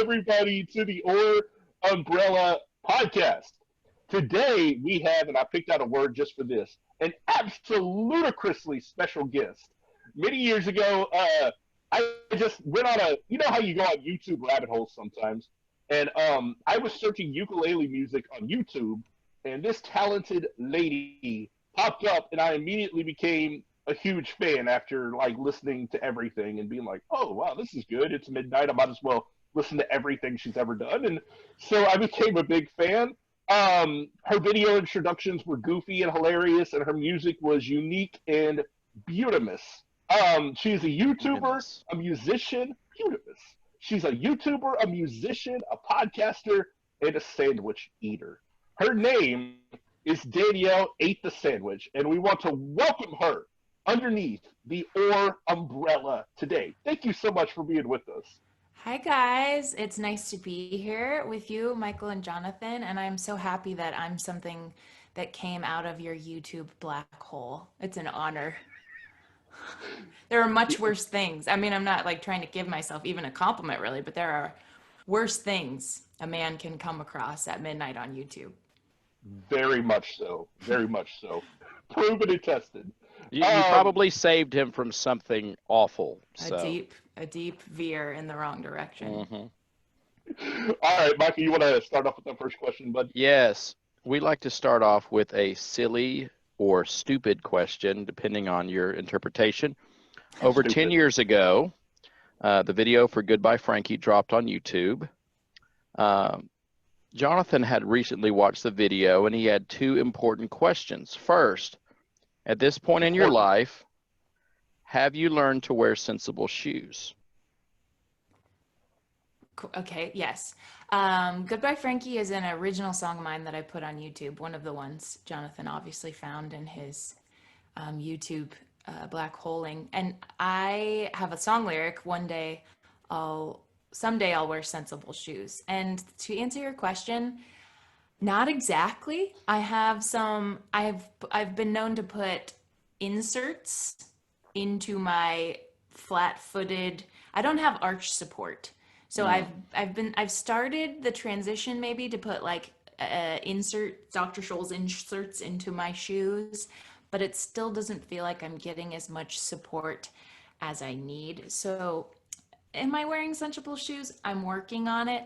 everybody to the Or Umbrella podcast. Today we have, and I picked out a word just for this, an absolutely special guest. Many years ago, I just went on you know how you go on YouTube rabbit holes sometimes, and I was searching ukulele music on YouTube, and this talented lady popped up, and I immediately became a huge fan after like listening to everything and being like, oh wow, this is good. It's midnight. I might as well listen to everything she's ever done, and so I became a big fan. Her video introductions were goofy and hilarious, and her music was unique and beautimous. She's a YouTuber, Goodness. a musician, beautimous. She's a YouTuber, a musician, a podcaster, and a sandwich eater. Her name is Danielle Ate the Sandwich, and we want to welcome her underneath the Or umbrella today. Thank you so much for being with us. Hi guys, it's nice to be here with you, Michael and Jonathan, and I'm so happy that I'm something that came out of your YouTube black hole. It's an honor. There are much worse things. I mean, I'm not like trying to give myself even a compliment really, but there are worse things a man can come across at midnight on YouTube. Very much so. Very much so. Proven and tested. You probably saved him from something awful. A deep veer in the wrong direction. All right, Michael, you want to start off with that first question, bud? Yes, we like to start off with a silly or stupid question, depending on your interpretation. Over 10 years ago, the video for Goodbye Frankie dropped on YouTube. Jonathan had recently watched the video, and he had two important questions. First, at this point in your life, have you learned to wear sensible shoes? Okay, yes. Goodbye Frankie is an original song of mine that I put on YouTube. One of the ones Jonathan obviously found in his YouTube black holing. And I have a song lyric, someday I'll wear sensible shoes. And to answer your question, not exactly. I've been known to put inserts into my flat-footed, I don't have arch support. So I've started the transition maybe to put like Dr. Scholl's inserts into my shoes, but it still doesn't feel like I'm getting as much support as I need. So am I wearing sensible shoes? I'm working on it,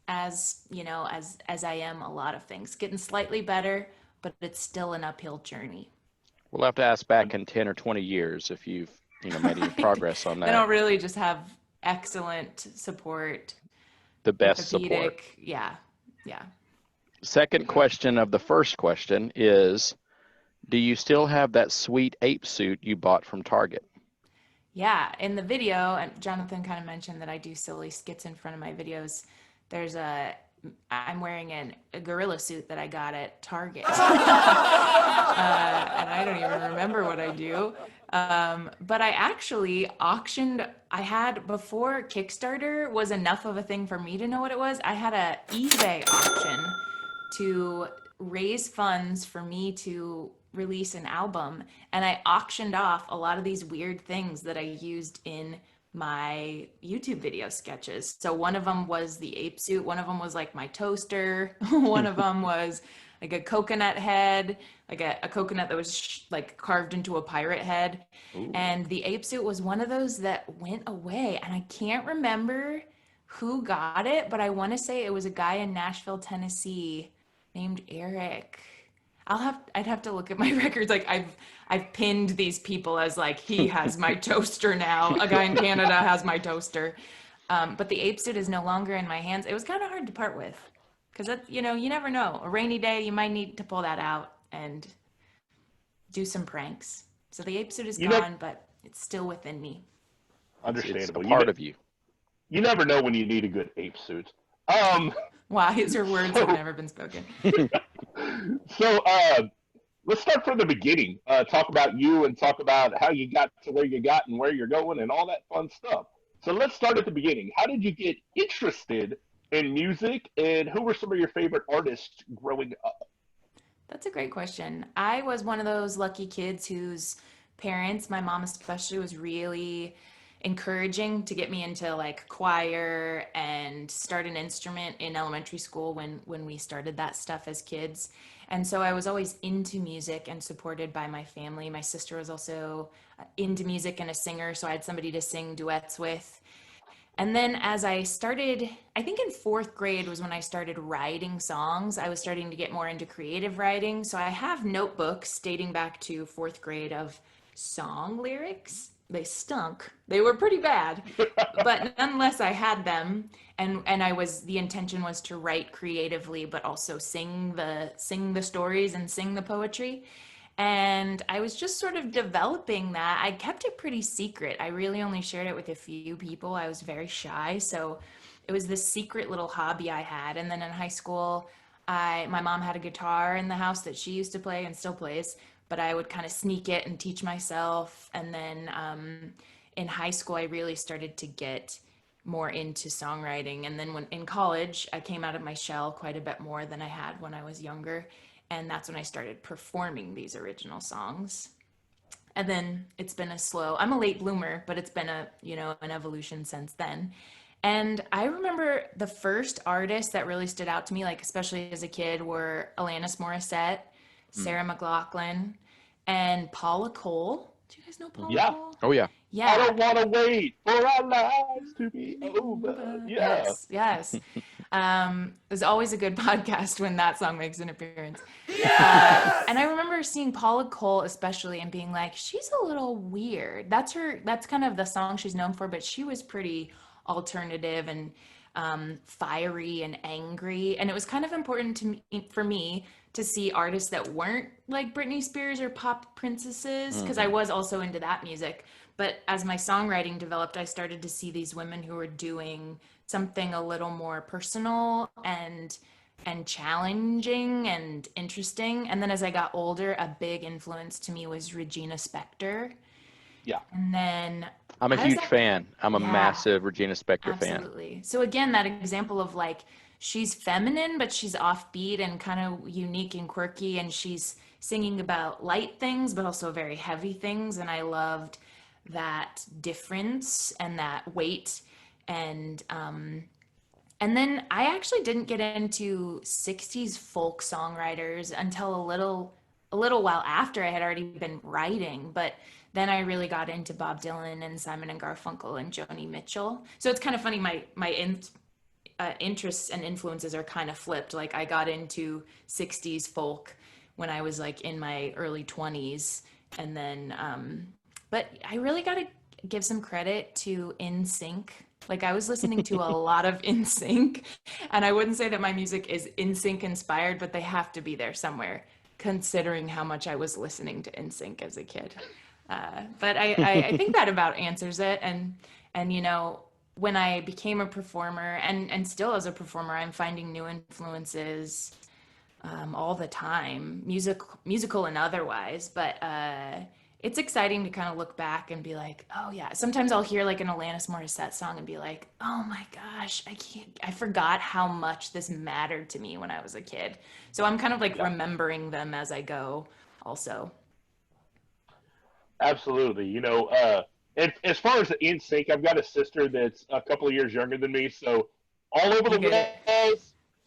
as you know, as I am a lot of things. Getting slightly better, but it's still an uphill journey. We'll have to ask back in 10 or 20 years if you've made any progress on that. I don't really just have excellent support. The best support. Yeah. Second question of the first question is, do you still have that sweet ape suit you bought from Target? Yeah, in the video, and Jonathan kind of mentioned that I do silly skits in front of my videos. I'm wearing a gorilla suit that I got at Target. And I don't even remember what I do. But I actually before Kickstarter was enough of a thing for me to know what it was, I had a eBay auction to raise funds for me to release an album, and I auctioned off a lot of these weird things that I used in my YouTube video sketches. So one of them was the ape suit, one of them was like my toaster, one of them was like a coconut head, like a coconut that was like carved into a pirate head. Ooh. And the ape suit was one of those that went away, and I can't remember who got it, but I want to say it was a guy in Nashville, Tennessee named Eric. I'd have to look at my records. Like I've pinned these people as like, he has my toaster now. A guy in Canada has my toaster. But the ape suit is no longer in my hands. It was kind of hard to part with because you never know. A rainy day, you might need to pull that out and do some pranks. So the ape suit is gone, but it's still within me. Understandable. It's a part of you. You never know when you need a good ape suit. Wiser words have never been spoken. So let's start from the beginning. Talk about you and talk about how you got to where you got and where you're going and all that fun stuff. So let's start at the beginning. How did you get interested in music, and who were some of your favorite artists growing up? That's a great question. I was one of those lucky kids whose parents, my mom especially, was really encouraging to get me into like choir and start an instrument in elementary school when we started that stuff as kids. And so I was always into music and supported by my family. My sister was also into music and a singer, so I had somebody to sing duets with. And then as I started, I think in fourth grade was when I started writing songs. I was starting to get more into creative writing. So I have notebooks dating back to fourth grade of song lyrics. They stunk. They were pretty bad, but nonetheless I had them. And the intention was to write creatively, but also sing the stories and sing the poetry. And I was just sort of developing that. I kept it pretty secret. I really only shared it with a few people. I was very shy. So it was this secret little hobby I had. And then in high school, my mom had a guitar in the house that she used to play and still plays, but I would kind of sneak it and teach myself. And then in high school, I really started to get more into songwriting. And then when in college, I came out of my shell quite a bit more than I had when I was younger. And that's when I started performing these original songs. And then it's been I'm a late bloomer, but it's been an evolution since then. And I remember the first artists that really stood out to me, like especially as a kid, were Alanis Morissette, Sarah McLachlan, and Paula Cole. Do you guys know Paula Cole? Oh yeah. Yeah. I don't want to wait for our lives to be over. Yeah. Yes. It's always a good podcast when that song makes an appearance. And I remember seeing Paula Cole especially and being like, she's a little weird. That's kind of the song she's known for, but she was pretty alternative and fiery and angry. And it was kind of important for me to see artists that weren't like Britney Spears or pop princesses, because I was also into that music. But as my songwriting developed, I started to see these women who were doing something a little more personal and challenging and interesting. And then as I got older, a big influence to me was Regina Spektor. Yeah. And then I'm a huge fan. I'm a massive Regina Spektor fan. Absolutely. So again, that example of like, she's feminine, but she's offbeat and kind of unique and quirky. And she's singing about light things, but also very heavy things. And I loved that difference and that weight. And then I actually didn't get into 60s folk songwriters until a little while after I had already been writing. But then I really got into Bob Dylan and Simon and Garfunkel and Joni Mitchell. So it's kind of funny. My interests and influences are kind of flipped. Like I got into 60s folk when I was like in my early 20s. And then, but I really got to give some credit to NSYNC. Like I was listening to a lot of NSYNC, and I wouldn't say that my music is NSYNC inspired, but they have to be there somewhere, considering how much I was listening to NSYNC as a kid. But I think that about answers it. And when I became a performer and still as a performer, I'm finding new influences all the time, musical and otherwise. But it's exciting to kind of look back and be like, oh yeah. Sometimes I'll hear like an Alanis Morissette song and be like, oh my gosh, I forgot how much this mattered to me when I was a kid. So I'm kind of like remembering them as I go also. Absolutely. And as far as the NSYNC, I've got a sister that's a couple of years younger than me, so all over the world.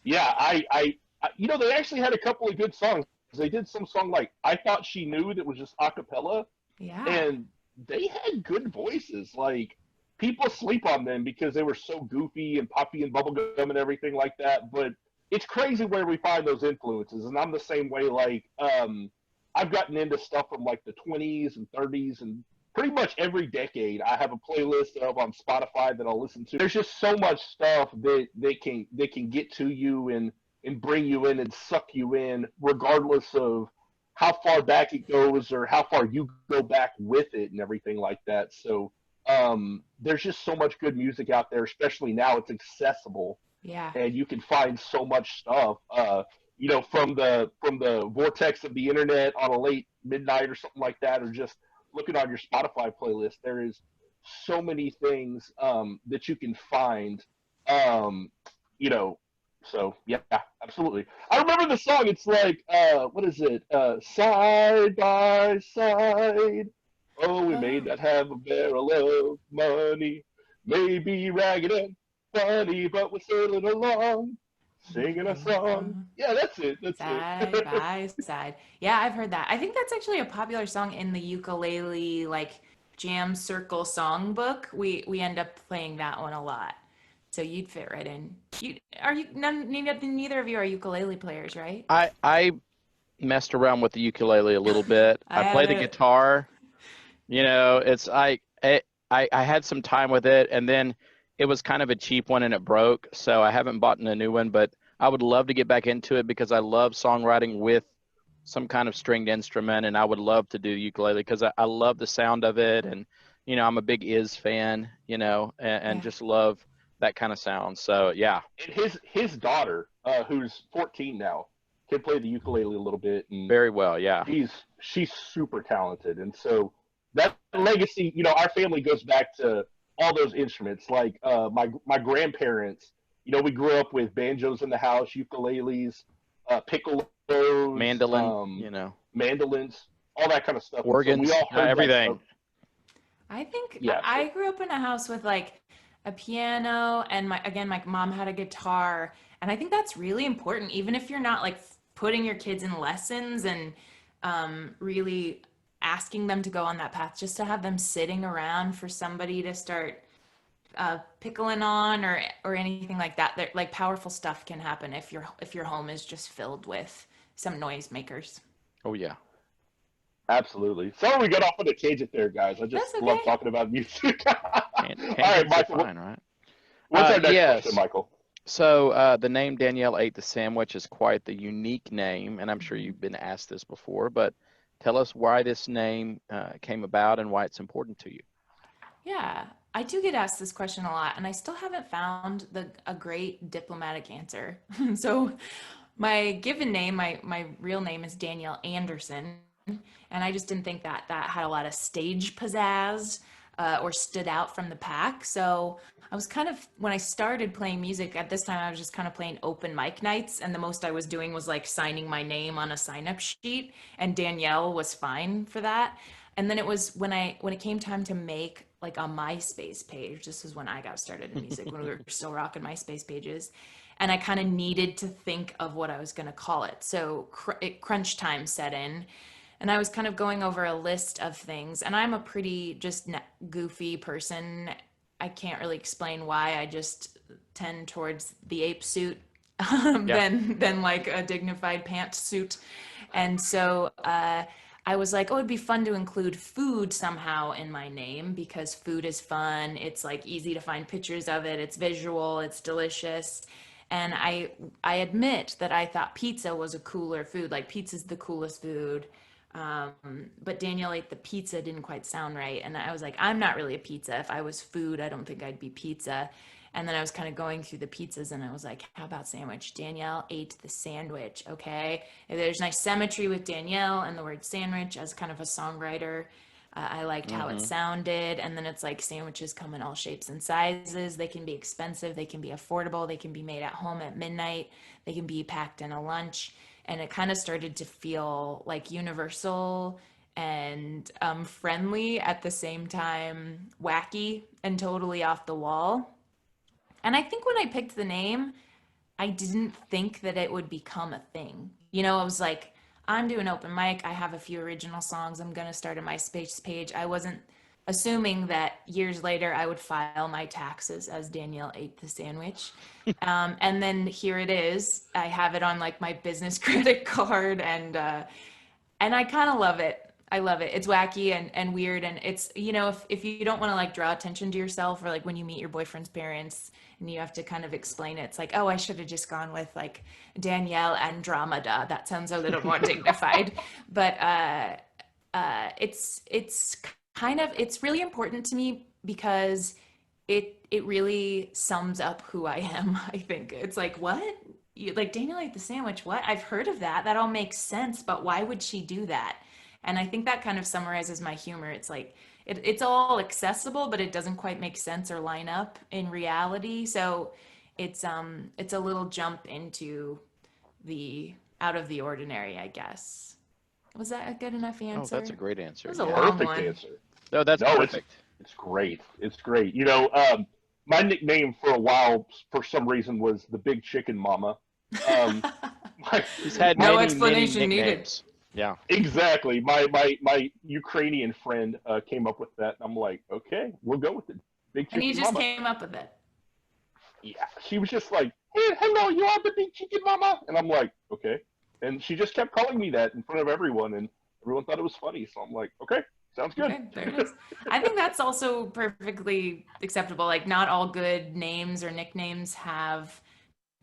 Yeah, they actually had a couple of good songs. They did some song like "I Thought She Knew" that was just a cappella, and they had good voices. Like people sleep on them because they were so goofy and poppy and bubblegum and everything like that. But it's crazy where we find those influences, and I'm the same way. Like I've gotten into stuff from like the 20s and 30s and pretty much every decade. I have a playlist of on Spotify that I'll listen to. There's just so much stuff that they can get to you and bring you in and suck you in, regardless of how far back it goes or how far you go back with it and everything like that. So there's just so much good music out there, especially now it's accessible. Yeah. And you can find so much stuff. From the vortex of the internet on a late midnight or something like that, or just looking on your Spotify playlist, there is so many things that you can find. So yeah, absolutely. I remember the song. It's like, what is it? Side by side, Oh, we may not have a barrel of money, maybe ragged and funny, but we're sailing along, singing a song. Yeah, that's it. That's Side it. by side. Yeah, I've heard that. I think that's actually a popular song in the ukulele like jam circle songbook. We end up playing that one a lot. So you'd fit right in. You are you neither of you are ukulele players, right? I messed around with the ukulele a little bit. I I play had the a guitar. You know, it's I had some time with it, and then it was kind of a cheap one and it broke, so I haven't bought a new one, but I would love to get back into it because I love songwriting with some kind of stringed instrument, and I would love to do ukulele because I love the sound of it, and you know, I'm a big Iz fan, you know, and yeah. just love that kind of sound. So yeah, And his daughter, who's 14 now, can play the ukulele a little bit, and very well, yeah. she's super talented. And so that legacy, our family goes back to all those instruments. Like my grandparents, we grew up with banjos in the house, ukuleles, piccolos, Mandolin, you know, mandolins, all that kind of stuff. And so we organs, all heard that stuff. everything. I think Yeah. I grew up in a house with like a piano and my mom had a guitar, and I think that's really important even if you're not like putting your kids in lessons and really asking them to go on that path, just to have them sitting around for somebody to start pickling on or anything like that. Like powerful stuff can happen if your home is just filled with some noisemakers. Oh yeah. Absolutely. Sorry we got off on a tangent there, guys. I just That's love okay. talking about music. All right, Tangents are Michael. fine, right? What's our next question, Yes. Michael? So the name Danielle ate the sandwich is quite the unique name, and I'm sure you've been asked this before, but tell us why this name came about and why it's important to you. Yeah, I do get asked this question a lot, and I still haven't found a great diplomatic answer. So, my given name, my real name is Danielle Anderson, and I just didn't think that had a lot of stage pizzazz or stood out from the pack. So I was kind of when I started playing music at this time, I was just kind of playing open mic nights, and the most I was doing was like signing my name on a sign up sheet, and Danielle was fine for that. And then it was when it came time to make like a MySpace page. This is when I got started in music, when we were still rocking MySpace pages, and I kind of needed to think of what I was going to call it. So crunch time set in, and I was kind of going over a list of things. And I'm a pretty just goofy person. I can't really explain why. I just tend towards the ape suit Yeah. than like a dignified pantsuit. And so I was like, oh, it'd be fun to include food somehow in my name because food is fun. It's like easy to find pictures of it. It's visual. It's delicious. And I admit that I thought pizza was a cooler food. Like pizza's the coolest food. But Danielle ate the pizza didn't quite sound right. And I was like, I'm not really a pizza. If I was food, I don't think I'd be pizza. And then I was kind of going through the pizzas and I was like, how about sandwich? Danielle ate the sandwich. Okay. And there's nice symmetry with Danielle and the word sandwich as kind of a songwriter. I liked how it Hmm. sounded. And then it's like sandwiches come in all shapes and sizes. They can be expensive. They can be affordable. They can be made at home at midnight. They can be packed in a lunch. And it kind of started to feel like universal and friendly at the same time, wacky and totally off the wall. And I think when I picked the name, I didn't think that it would become a thing. I was like, I'm doing open mic. I have a few original songs. I'm going to start a MySpace page. I wasn't assuming that years later I would file my taxes as Danielle ate the sandwich. And then here it is. I have it on like my business credit card, and I kind of love it. I love it. It's wacky and weird. And it's, if you don't want to like draw attention to yourself, or like when you meet your boyfriend's parents and you have to kind of explain it, it's like, oh, I should have just gone with like Danielle Andromeda. That sounds a little more dignified. But it's kind of, it's really important to me because it really sums up who I am. I think it's like, what? Like Danielle ate the sandwich. What? I've heard of that. That all makes sense. But why would she do that? And I think that kind of summarizes my humor. It's like it's all accessible, but it doesn't quite make sense or line up in reality. So it's a little jump into the out of the ordinary, I guess. Was that a good enough Oh, that's answer? a great It answer. was a Yeah. long Perfect one. answer. No, that's No, perfect. it's great. It's great. My nickname for a while, for some reason, was the Big Chicken Mama. Um, my He's had my No many, many explanation needed. nicknames. Yeah. exactly. My Ukrainian friend came up with that. I'm like, okay, we'll go with it. Big And he Chicken just Mama. came up with it. Yeah, she was just like, hey, hello, you are the Big Chicken Mama, and I'm like, okay. And she just kept calling me that in front of everyone, and everyone thought it was funny. So I'm like, okay, sounds good. Okay, there it is. I think that's also perfectly acceptable. Like, not all good names or nicknames have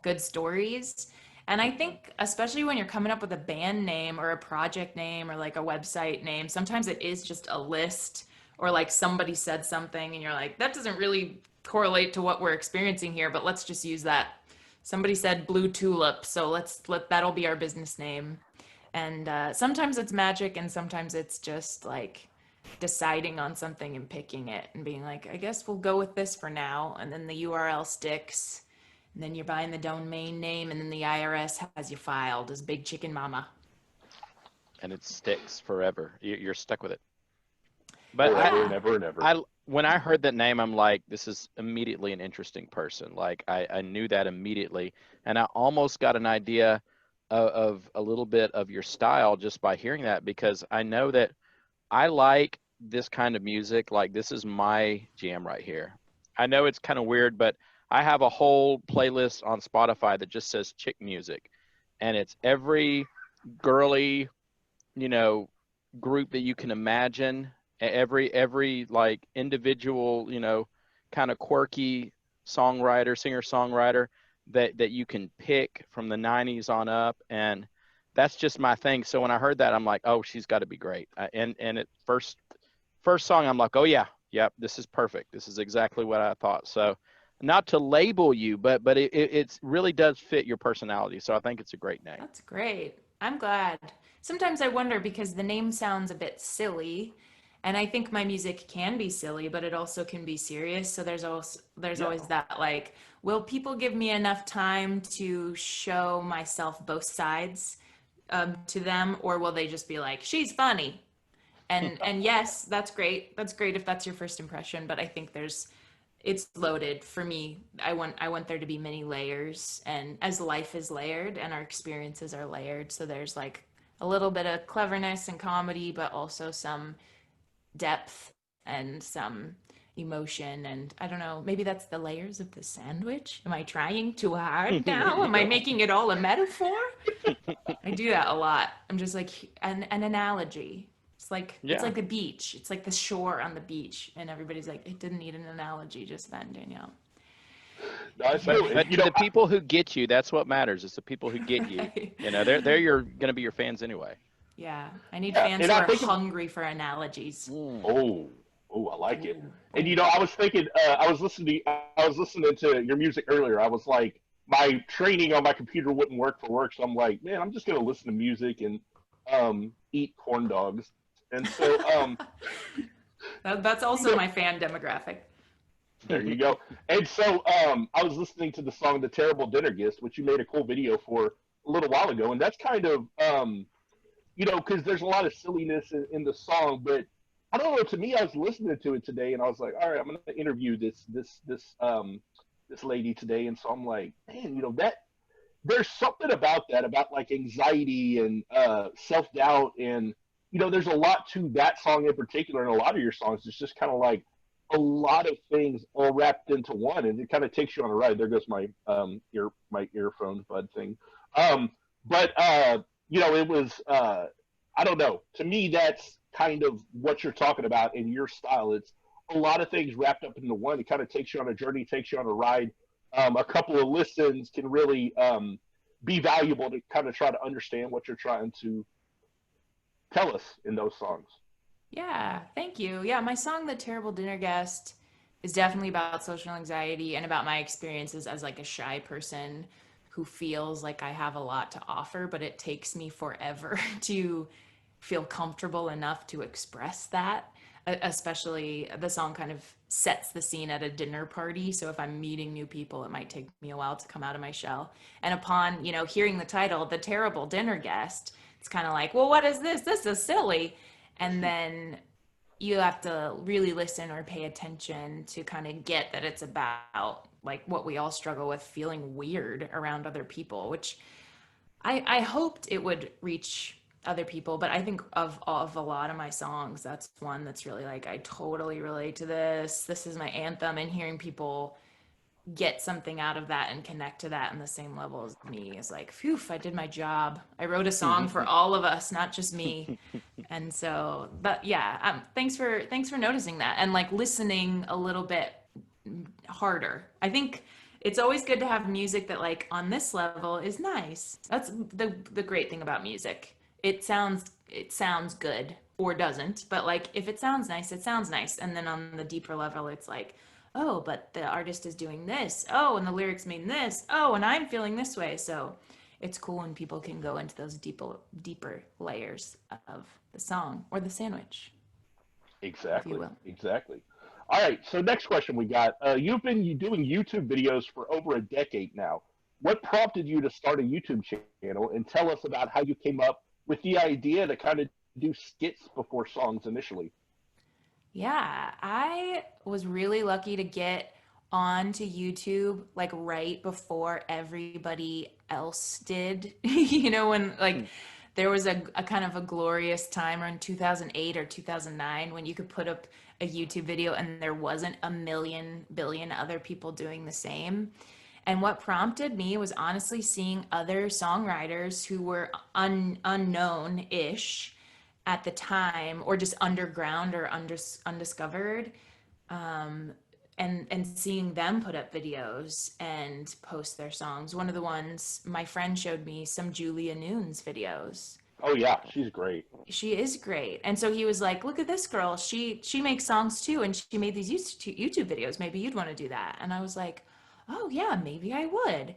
good stories. And I think, especially when you're coming up with a band name or a project name or like a website name, sometimes it is just a list or like somebody said something and you're like, that doesn't really correlate to what we're experiencing here, but let's just use that. Somebody said blue tulip, so let that'll be our business name. And sometimes it's magic, and sometimes it's just like deciding on something and picking it and being like, I guess we'll go with this for now. And then the URL sticks. And then you're buying the domain name, and then the IRS has you filed as Big Chicken Mama. And it sticks forever. You're stuck with it. But Forever Yeah. and ever and ever. when I heard that name, I'm like, this is immediately an interesting person. Like I knew that immediately, and I almost got an idea of a little bit of your style just by hearing that, because I know that I like this kind of music. Like this is my jam right here. I know it's kind of weird, but I have a whole playlist on Spotify that just says chick music, and it's every girly, you know, group that you can imagine, every like individual, kind of quirky songwriter, singer-songwriter that you can pick from the 90s on up, and that's just my thing. So when I heard that, I'm like, oh, she's got to be great. And at first song, I'm like, oh yeah, yep, this is perfect. This is exactly what I thought. So not to label you, but it really does fit your personality. So I think it's a great name. That's great. I'm glad. Sometimes I wonder because the name sounds a bit silly, and I think my music can be silly, but it also can be serious. So there's Yeah. always that like, will people give me enough time to show myself both sides to them, or will they just be like, she's funny? And yes, that's great. That's great if that's your first impression, but I think it's loaded for me. I want there to be many layers, and as life is layered and our experiences are layered, so there's like a little bit of cleverness and comedy, but also some depth and some emotion. And I don't know, maybe that's the layers of the sandwich. Am I trying too hard There now? you Am I go. making it all a metaphor? I do that a lot. I'm just like an analogy. It's Yeah. like the beach. It's like the shore on the beach, and everybody's like, it didn't need an analogy just then, Danielle. No, it's But true. And, Anyway, but to the people who get you, that's what matters. It's the people who get you. right? They're your gonna be your fans anyway. Yeah, I need yeah, fans and who I are think of hungry for analogies. Mm. oh, oh, I like it. Ooh, And ooh. I was thinking, I was listening to your music earlier. I was like, my training on my computer wouldn't work for work, so I'm like, man, I'm just gonna listen to music and eat corn dogs. And so, That's you also know, my fan demographic. there you go. And so, I was listening to the song "The Terrible Dinner Guest," which you made a cool video for a little while ago, and that's kind of, because there's a lot of silliness in the song, but I don't know. To me, I was listening to it today, and I was like, all right, I'm going to interview this lady today, and so I'm like, man, that there's something about that, about like anxiety and self doubt, and there's a lot to that song in particular, and a lot of your songs. It's just kind of like a lot of things all wrapped into one, and it kind of takes you on a ride. There goes my my earphone bud thing, but it was I don't know. To me, that's kind of what you're talking about in your style. It's a lot of things wrapped up into one. It kind of takes you on a journey, takes you on a ride. A couple of listens can really be valuable to kind of try to understand what you're trying to tell us in those songs. Yeah, thank you. Yeah, my song, The Terrible Dinner Guest, is definitely about social anxiety and about my experiences as like a shy person who feels like I have a lot to offer, but it takes me forever to feel comfortable enough to express that. Especially the song kind of sets the scene at a dinner party. So if I'm meeting new people, it might take me a while to come out of my shell. And upon, hearing the title, The Terrible Dinner Guest, it's kind of like, well, what is this? This is silly. And then you have to really listen or pay attention to kind of get that it's about like what we all struggle with, feeling weird around other people, which I hoped it would reach other people, but I think of a lot of my songs, that's one that's really like, I totally relate to this. This is my anthem, and hearing people get something out of that and connect to that in the same level as me is like, phew, I did my job. I wrote a song for all of us, not just me. And so, but yeah, thanks for noticing that and like listening a little bit harder. I think it's always good to have music that like on this level is nice. That's the great thing about music. It sounds good or doesn't, but like if it sounds nice, it sounds nice. And then on the deeper level, it's like, oh, but the artist is doing this. Oh, and the lyrics mean this. Oh, and I'm feeling this way. So it's cool when people can go into those deeper layers of the song or the sandwich, if you Exactly. will. Exactly. All right. So next question we got. You've been doing YouTube videos for over a decade now. What prompted you to start a YouTube channel, and tell us about how you came up with the idea to kind of do skits before songs initially? Yeah, I was really lucky to get onto YouTube like right before everybody else did. When like Hmm. there was a kind of a glorious time around 2008 or 2009 when you could put up a YouTube video and there wasn't a million billion other people doing the same. And what prompted me was honestly seeing other songwriters who were unknown-ish at the time, or just underground or undiscovered, um, and seeing them put up videos and post their songs. One of the ones my friend showed me, some Julia Nunes videos. Oh yeah, she's great. She is great, and so he was like, look at this girl, she makes songs too, and she made these YouTube videos, maybe you'd want to do that. And I was like, oh yeah, maybe I would.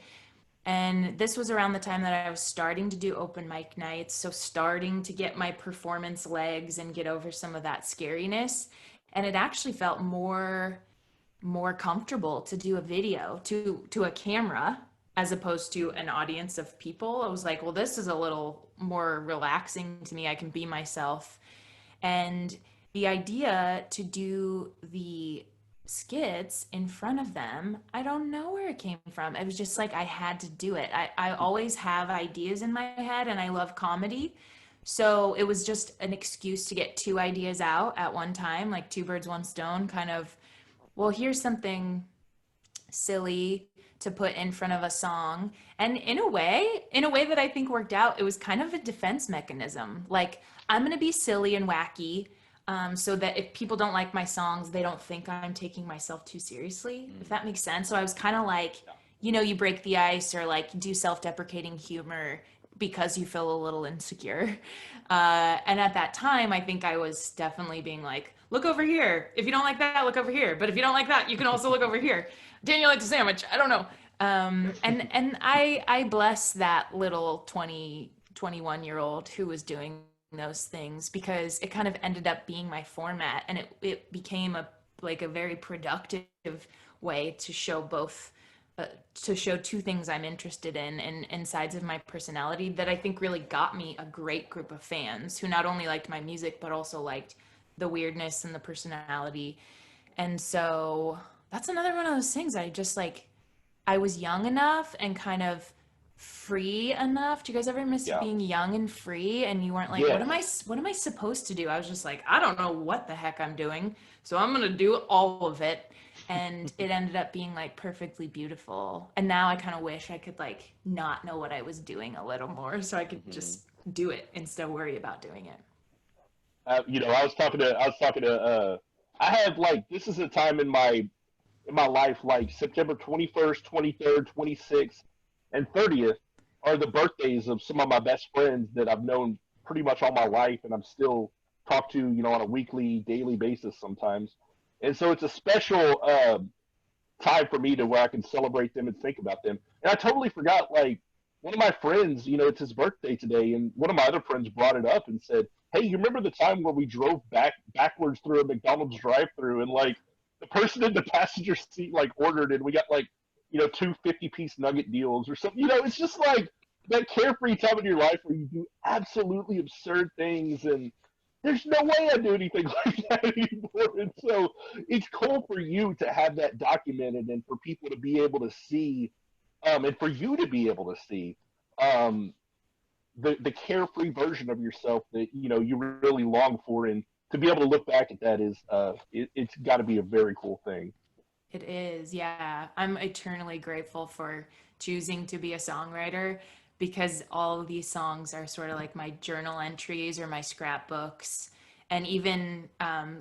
And this was around the time that I was starting to do open mic nights, so starting to get my performance legs and get over some of that scariness. And it actually felt more comfortable to do a video to a camera as opposed to an audience of people. I was like, well, this is a little more relaxing to me. I can be myself. And the idea to do the skits in front of them, I don't know where it came from. It was just like I had to do it. I always have ideas in my head and I love comedy. So it was just an excuse to get two ideas out at one time, like two birds, one stone, kind of, well, here's something silly to put in front of a song. And in a way that I think worked out, it was kind of a defense mechanism. Like, I'm going to be silly and wacky, so that if people don't like my songs, they don't think I'm taking myself too seriously, if that makes sense. So I was kind of like, you break the ice or like do self-deprecating humor because you feel a little insecure. And at that time, I think I was definitely being like, look over here. If you don't like that, look over here. But if you don't like that, you can also look over here. Danielle likes a sandwich. I don't know. And I bless that little 21-year-old who was doing those things, because it kind of ended up being my format, and it became a very productive way to show both, to show two things I'm interested in, and sides of my personality that I think really got me a great group of fans who not only liked my music but also liked the weirdness and the personality. And so that's another one of those things. I just like, I was young enough and kind of free enough. Do you guys ever miss Yeah. being young and free and you weren't like, Yes. what am I supposed to do? I was just like, I don't know what the heck I'm doing, so I'm going to do all of it. And it ended up being like perfectly beautiful. And now I kind of wish I could like not know what I was doing a little more so I could Hmm. just do it instead of worry about doing it. I was talking to. I have like this is a time in my life, like September 21st, 23rd, 26th, and 30th are the birthdays of some of my best friends that I've known pretty much all my life, and I'm still talk to, on a weekly, daily basis sometimes. And so it's a special time for me to where I can celebrate them and think about them. And I totally forgot, like, one of my friends, it's his birthday today, and one of my other friends brought it up and said, "Hey, you remember the time where we drove backwards through a McDonald's drive-through and like the person in the passenger seat like ordered and we got like, two 50-piece nugget deals or something." It's just like that carefree time in your life where you do absolutely absurd things, and there's no way I do anything like that anymore. And so it's cool for you to have that documented and for people to be able to see, and for you to be able to see, um, the carefree version of yourself that you really long for, and to be able to look back at that is it's got to be a very cool thing. It is, yeah. I'm eternally grateful for choosing to be a songwriter because all of these songs are sort of like my journal entries or my scrapbooks. And even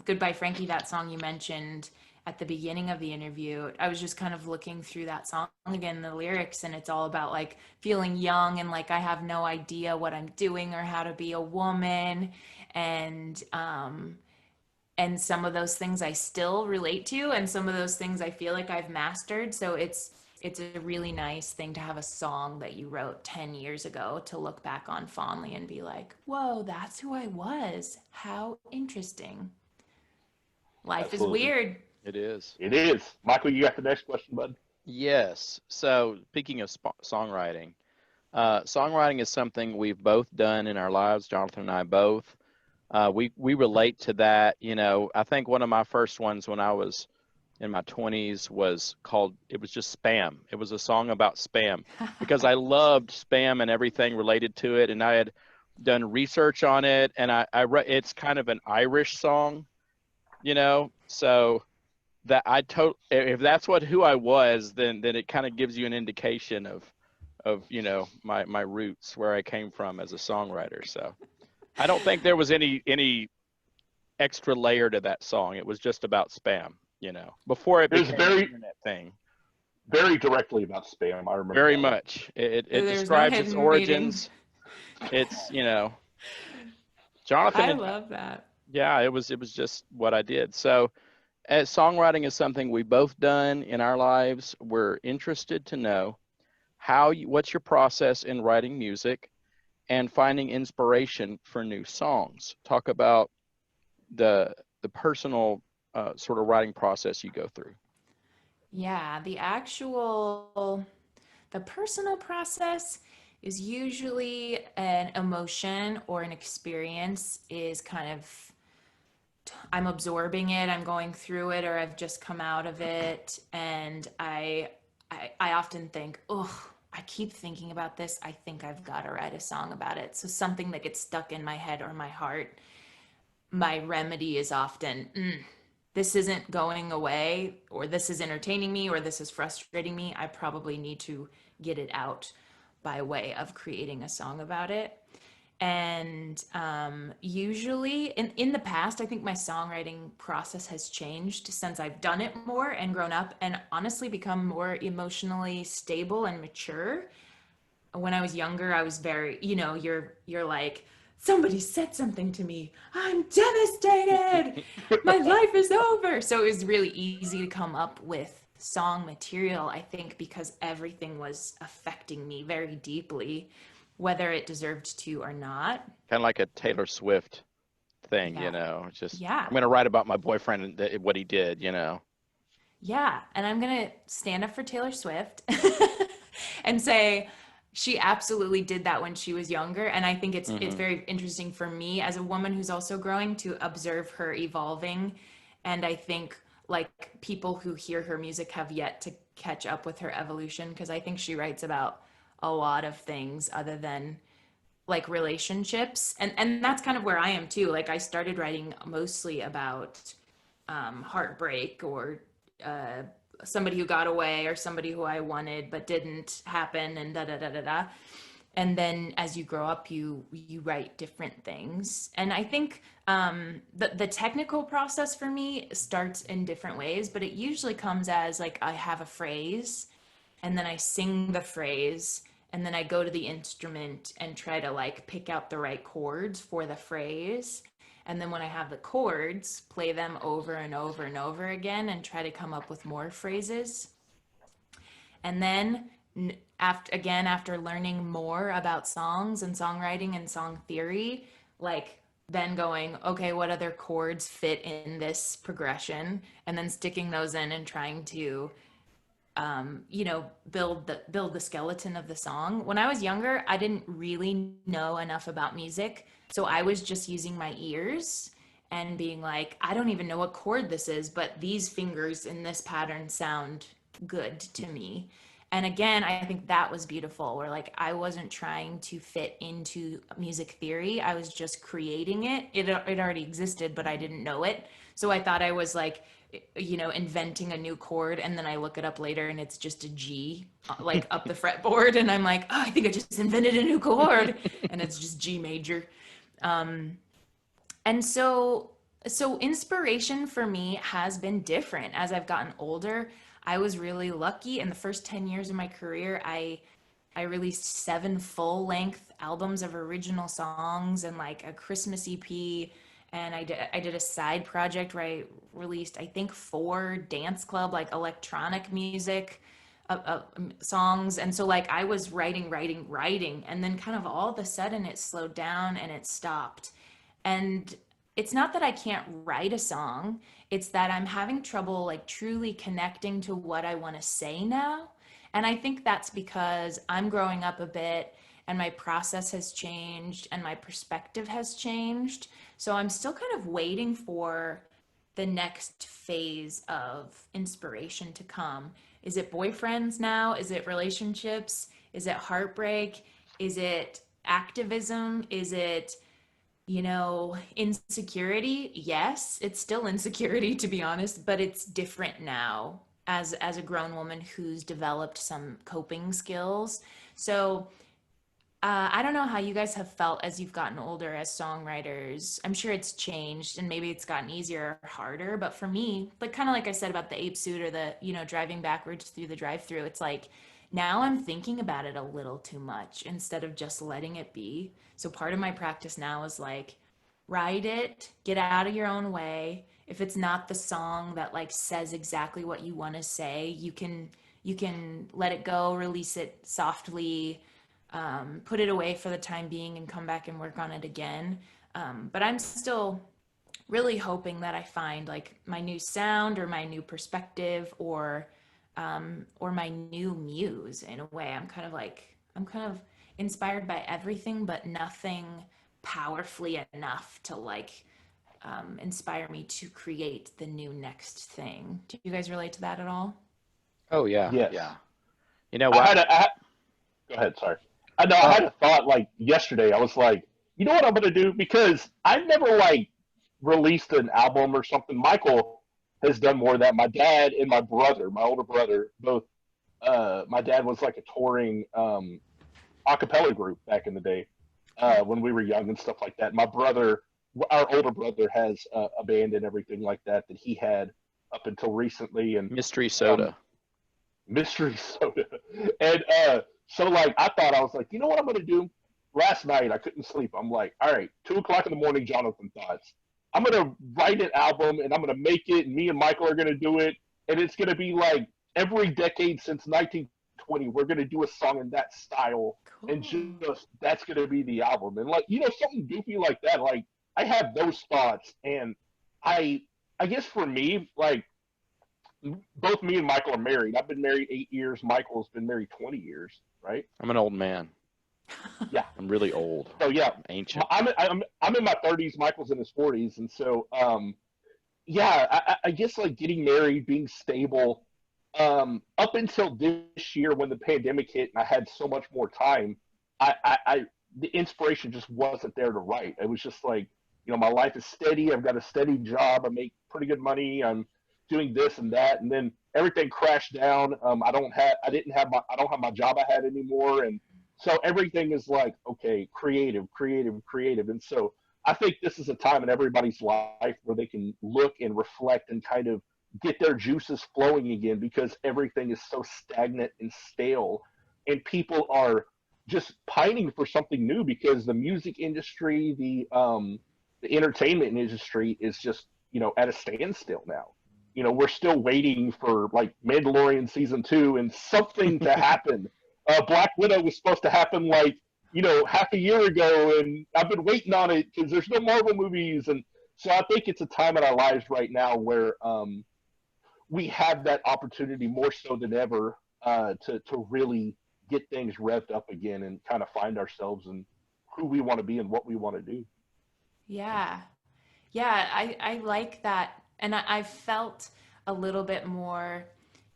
Goodbye Frankie, that song you mentioned at the beginning of the interview, I was just kind of looking through that song again, the lyrics, and it's all about like feeling young and like I have no idea what I'm doing or how to be a woman. And and some of those things I still relate to, and some of those things I feel like I've mastered. So it's a really nice thing to have a song that you wrote 10 years ago to look back on fondly and be like, whoa, that's who I was. How interesting. Life is Absolutely, weird. It is. it is. Michael, you got the next question, bud? Yes. So speaking of songwriting, songwriting is something we've both done in our lives. Jonathan and I both. We relate to that. You know, I think one of my first ones when I was in my 20s was called, it was just Spam. It was a song about spam because I loved spam and everything related to it. And I had done research on it, and it's kind of an Irish song, you know, so that if that's who I was, then it kind of gives you an indication of my roots, where I came from as a songwriter. So I don't think there was any extra layer to that song. It was just about spam, before it It was became an very, internet thing. very directly about spam. I remember Very that one. much. It There's no describes its hidden meaning. origins. It's, Jonathan I and love that. yeah, it was just what I did. So as songwriting is something we both done in our lives, we're interested to know what's your process in writing music and finding inspiration for new songs. Talk about the personal sort of writing process you go through. Yeah, the personal process is usually an emotion or an experience is kind of I'm absorbing it, I'm going through it, or I've just come out of it, and I often think, oh, I keep thinking about this. I think I've got to write a song about it. So something that gets stuck in my head or my heart, my remedy is often, this isn't going away, or this is entertaining me, or this is frustrating me. I probably need to get it out by way of creating a song about it. And usually in the past, I think my songwriting process has changed since I've done it more and grown up and honestly become more emotionally stable and mature. When I was younger, I was very, you're like, somebody said something to me. I'm devastated. My life is over. So it was really easy to come up with song material, I think, because everything was affecting me very deeply, whether it deserved to or not. Kind of like a Taylor Swift thing, Yeah. just Yeah. I'm going to write about my boyfriend and what he did. Yeah. And I'm going to stand up for Taylor Swift and say she absolutely did that when she was younger. And I think it's Hmm. very interesting for me as a woman who's also growing to observe her evolving. And I think like people who hear her music have yet to catch up with her evolution because I think she writes about a lot of things other than like relationships, and that's kind of where I am too. Like I started writing mostly about heartbreak or uh, somebody who got away or somebody who I wanted but didn't happen, and da da da da da. And then as you grow up, you write different things. And I think the technical process for me starts in different ways, but it usually comes as like I have a phrase and then I sing the phrase and then I go to the instrument and try to like pick out the right chords for the phrase. And then when I have the chords, play them over and over and over again and try to come up with more phrases. And then after learning more about songs and songwriting and song theory, like then going, okay, what other chords fit in this progression? And then sticking those in and trying to build the skeleton of the song. When I was younger, I didn't really know enough about music So I was just using my ears and being like, I don't even know what chord this is, but these fingers in this pattern sound good to me. And again, I think that was beautiful, where like I wasn't trying to fit into music theory. I was just creating it. It already existed, but I didn't know it. So I thought I was like, inventing a new chord, and then I look it up later and it's just a G, like up the fretboard, and I'm like, oh, I think I just invented a new chord, and it's just G major. And so inspiration for me has been different as I've gotten older. I was really lucky in the first 10 years of my career. I released 7 full-length albums of original songs and like a Christmas EP, and I did a side project where I released, I think, 4 dance club like electronic music songs. And so like I was writing, and then kind of all of a sudden it slowed down and it stopped. And it's not that I can't write a song, it's that I'm having trouble like truly connecting to what I want to say now. And I think that's because I'm growing up a bit and my process has changed and my perspective has changed. So I'm still kind of waiting for the next phase of inspiration to come. Is it boyfriends now? Is it relationships? Is it heartbreak? Is it activism? Is it insecurity? Yes, it's still insecurity, to be honest, but it's different now as a grown woman who's developed some coping skills. So I don't know how you guys have felt as you've gotten older as songwriters. I'm sure it's changed and maybe it's gotten easier or harder, but for me, like kind of like I said about the ape suit or the, driving backwards through the drive-through, it's like now I'm thinking about it a little too much instead of just letting it be. So part of my practice now is like write it, get out of your own way. If it's not the song that like says exactly what you want to say, you can let it go, release it softly, put it away for the time being and come back and work on it again. But I'm still really hoping that I find like my new sound or my new perspective or my new muse in a way. I'm kind of inspired by everything, but nothing powerfully enough to like inspire me to create the new next thing. Do you guys relate to that at all? Oh yeah, Yes. yeah. You know I what? had a. Go ahead. Sorry. I know. I Oh, had a thought like yesterday. I was like, you know what I'm gonna do, because I've never like released an album or something. Michael has done more of that. My dad and my brother, my older brother, both. My dad was like a touring a cappella group back in the day when we were young and stuff like that. My brother, our older brother, has a band and everything like that he had up until recently, and mystery um, soda. Mystery Soda. And so like I thought, I was like, you know what I'm gonna do? Last night I couldn't sleep. I'm like, all right, 2 o'clock in the morning, Jonathan thoughts. I'm gonna write an album and I'm gonna make it, and me and Michael are gonna do it, and it's gonna be like every decade since 1920, we're gonna do a song in that style, and Cool. just that's gonna be the album. And like something goofy like that. Like I have those thoughts, and I I guess for me, like both me and Michael are married. I've been married 8 years. Michael's been married 20 years, right? I'm an old man. Yeah. I'm really old. So yeah, I'm ancient. I'm in my 30s. Michael's in his 40s, and so yeah, I guess like getting married, being stable, up until this year when the pandemic hit and I had so much more time, I the inspiration just wasn't there to write. It was just like, my life is steady. I've got a steady job. I make pretty good money. I'm doing this and that, and then everything crashed down. I don't have my job I had anymore, and so everything is like, okay, creative, and so I think this is a time in everybody's life where they can look and reflect and kind of get their juices flowing again, because everything is so stagnant and stale, and people are just pining for something new, because the music industry, the entertainment industry is just at a standstill now. We're still waiting for like Mandalorian season 2 and something to happen. Black Widow was supposed to happen like half a year ago, and I've been waiting on it because there's no Marvel movies, and so I think it's a time in our lives right now where we have that opportunity more so than ever to really get things revved up again and kind of find ourselves and who we want to be and what we want to do. Yeah. Yeah, I like that. And I felt a little bit more,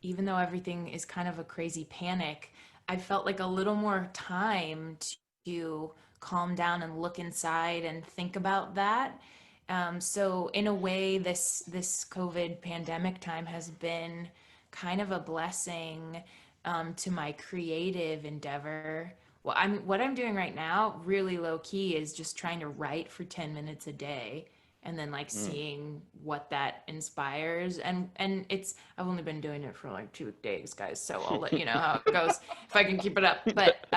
even though everything is kind of a crazy panic, I felt like a little more time to calm down and look inside and think about that. So in a way, this COVID pandemic time has been kind of a blessing to my creative endeavor. What I'm doing right now, really low key, is just trying to write for 10 minutes a day and then like Mm. seeing what that inspires. And it's, I've only been doing it for like 2 days, guys, so I'll let you know how it goes if I can keep it up. But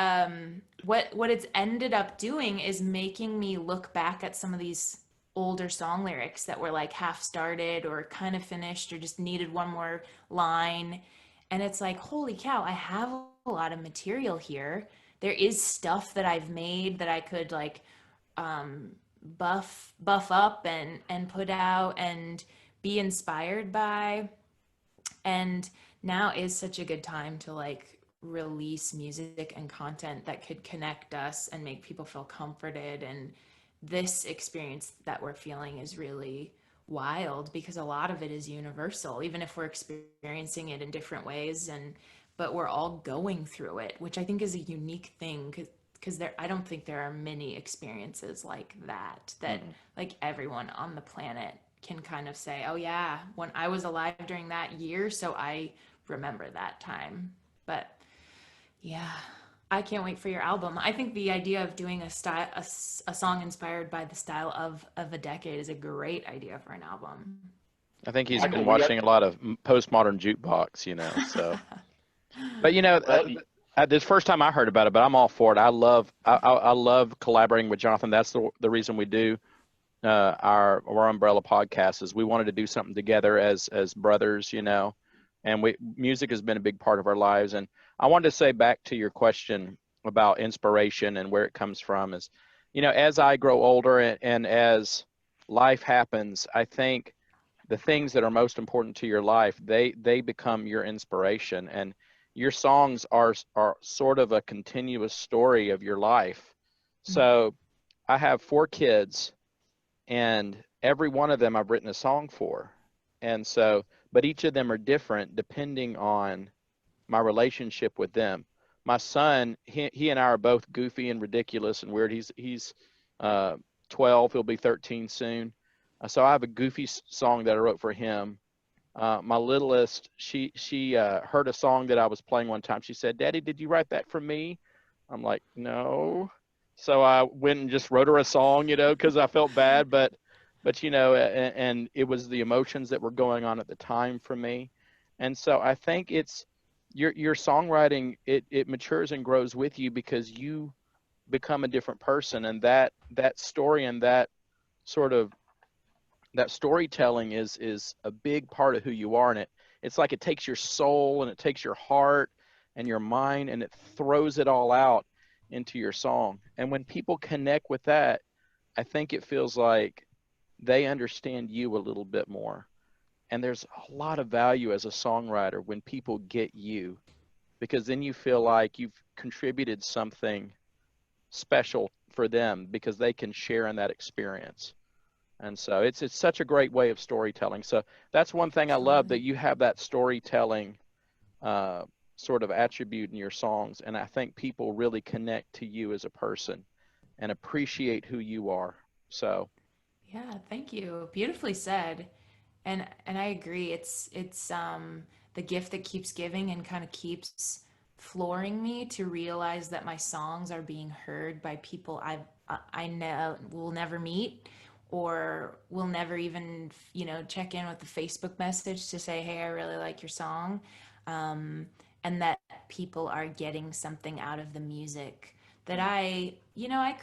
what it's ended up doing is making me look back at some of these older song lyrics that were like half started or kind of finished or just needed one more line. And it's like, holy cow, I have a lot of material here. There is stuff that I've made that I could like um, buff up and put out and be inspired by. And now is such a good time to like release music and content that could connect us and make people feel comforted. And this experience that we're feeling is really wild because a lot of it is universal, even if we're experiencing it in different ways. And but we're all going through it, which I think is a unique thing because there, I don't think there are many experiences like that Mm. like everyone on the planet can kind of say, oh yeah, when I was alive during that year, so I remember that time. But yeah, I can't wait for your album. I think the idea of doing a song inspired by the style of a decade is a great idea for an album. I think he's And been Michael, we got watching a lot of postmodern jukebox, so. But well. this first time I heard about it, but I'm all for it. I love collaborating with Jonathan. That's the reason we do our umbrella podcast is we wanted to do something together as brothers, and music has been a big part of our lives. And I wanted to say back to your question about inspiration and where it comes from is, as I grow older and as life happens, I think the things that are most important to your life, they become your inspiration, and your songs are sort of a continuous story of your life. So I have 4 kids, and every one of them I've written a song for. And so, but each of them are different depending on my relationship with them. My son, he and I are both goofy and ridiculous and weird. He's uh, 12. He'll be 13 soon. So I have a goofy song that I wrote for him. My littlest, she heard a song that I was playing one time. She said, "Daddy, did you write that for me?" I'm like, "No." So I went and just wrote her a song, because I felt bad, but and it was the emotions that were going on at the time for me. And so I think it's your songwriting, it matures and grows with you because you become a different person, and that story and sort of that storytelling is a big part of who you are. And it's like it takes your soul and it takes your heart and your mind and it throws it all out into your song. And when people connect with that, I think it feels like they understand you a little bit more. And there's a lot of value as a songwriter when people get you, because then you feel like you've contributed something special for them because they can share in that experience. And so it's such a great way of storytelling. So that's one thing I love, that Absolutely. you have that storytelling uh, sort of attribute in your songs. And I think people really connect to you as a person and appreciate who you are. So, Yeah, thank you. Beautifully said. And I agree. It's the gift that keeps giving and kind of keeps flooring me to realize that my songs are being heard by people I know will never meet or will never even, check in with the Facebook message to say, "Hey, I really like your song." Um, and that people are getting something out of the music that I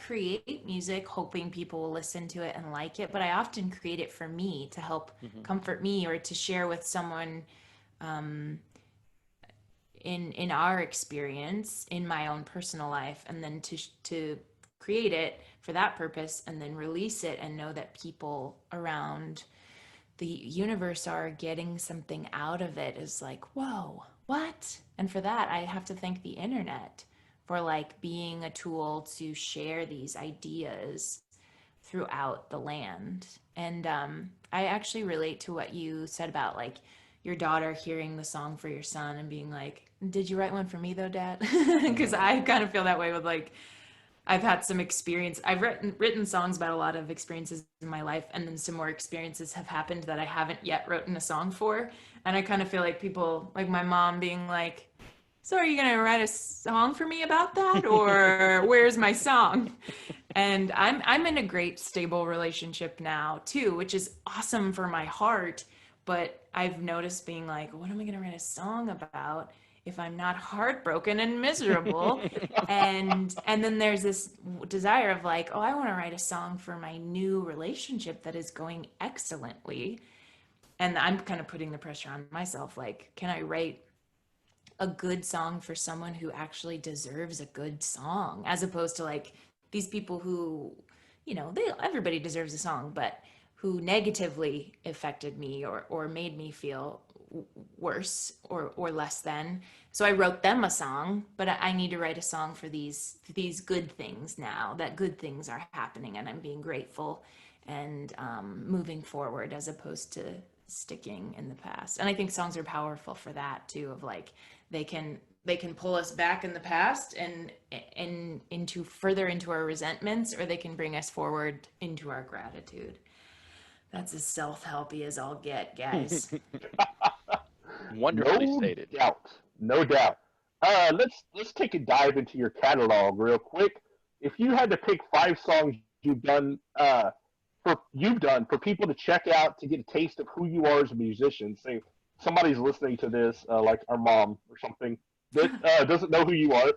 create music hoping people will listen to it and like it, but I often create it for me to help mhm. comfort me or to share with someone um, in our experience in my own personal life, and then to create it for that purpose and then release it and know that people around the universe are getting something out of it is like, whoa, what? And for that, I have to thank the internet for like being a tool to share these ideas throughout the land. And I actually relate to what you said about like your daughter hearing the song for your son and being like, did you write one for me though, Dad? Because I kind of feel that way with like, I've had some experience. I've written songs about a lot of experiences in my life, and then some more experiences have happened that I haven't yet written a song for. And I kind of feel like people, like my mom being like, so are you going to write a song for me about that, or where's my song? And I'm in a great stable relationship now too, which is awesome for my heart. But I've noticed being like, what am I going to write a song about if I'm not heartbroken and miserable? And then there's this desire of like, oh, I want to write a song for my new relationship that is going excellently. And I'm kind of putting the pressure on myself, like, can I write a good song for someone who actually deserves a good song, as opposed to like these people who, everybody deserves a song, but who negatively affected me or made me feel worse or less than. So I wrote them a song, but I need to write a song for these good things now, that good things are happening and I'm being grateful and moving forward, as opposed to sticking in the past. And I think songs are powerful for that too, of like they can pull us back in the past and into further into our resentments, or they can bring us forward into our gratitude. That's as self-helpy as I'll get, guys. Wonderfully No stated. doubt. No doubt. Let's take a dive into your catalog real quick. If you had to pick 5 songs you've done for people to check out to get a taste of who you are as a musician, say somebody's listening to this, like our mom or something that doesn't know who you are,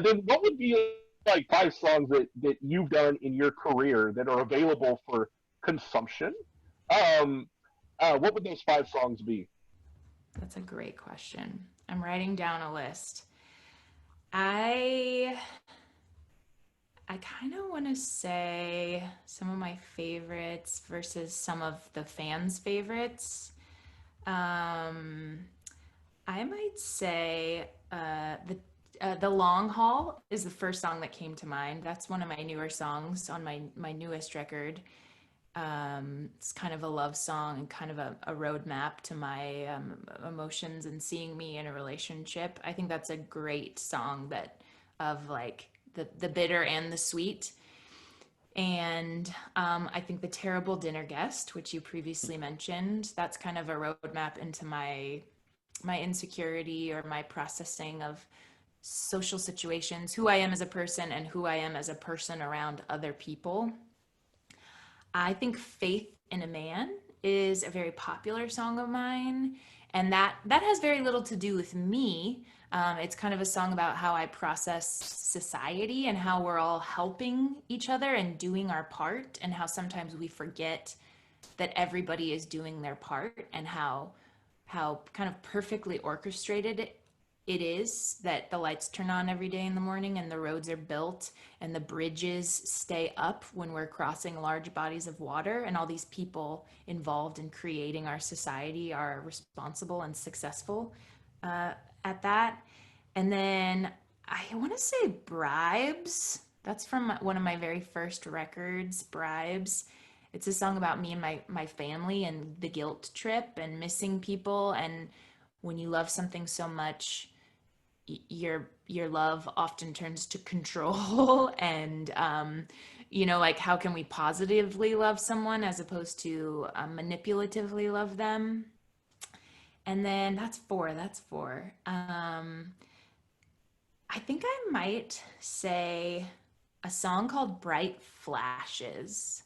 then what would be like 5 songs that you've done in your career that are available for consumption? Um, what would those 5 songs be? That's a great question. I'm writing down a list. I kind of want to say some of my favorites versus some of the fans' favorites. I might say the Long Haul is the first song that came to mind. That's one of my newer songs on my newest record. It's kind of a love song and kind of a roadmap to my emotions and seeing me in a relationship. I think that's a great song that of like the bitter and the sweet. And I think the Terrible Dinner Guest, which you previously mentioned, that's kind of a roadmap into my insecurity or my processing of social situations, who I am as a person and who I am as a person around other people. I think Faith in a Man is a very popular song of mine, and that has very little to do with me. It's kind of a song about how I process society and how we're all helping each other and doing our part, and how sometimes we forget that everybody is doing their part, and how kind of perfectly orchestrated it is that the lights turn on every day in the morning and the roads are built and the bridges stay up when we're crossing large bodies of water, and all these people involved in creating our society are responsible and successful at that. And then I want to say Bribes. That's from one of my very first records, Bribes. It's a song about me and my family and the guilt trip and missing people. And when you love something so much, your love often turns to control and like how can we positively love someone as opposed to manipulatively love them. And then that's four. I think I might say a song called Bright Flashes.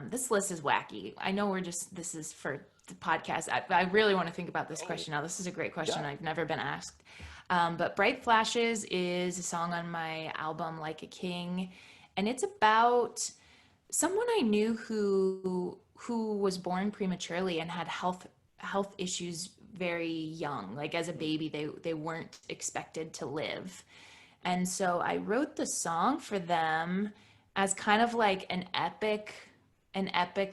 This list is wacky. I know this is for the podcast. I really want to think about this question now. This is a great question. Yeah. I've never been asked. But Bright Flashes is a song on my album Like a King. And it's about someone I knew who was born prematurely and had health issues very young. Like as a baby, they weren't expected to live. And so I wrote the song for them as kind of like an epic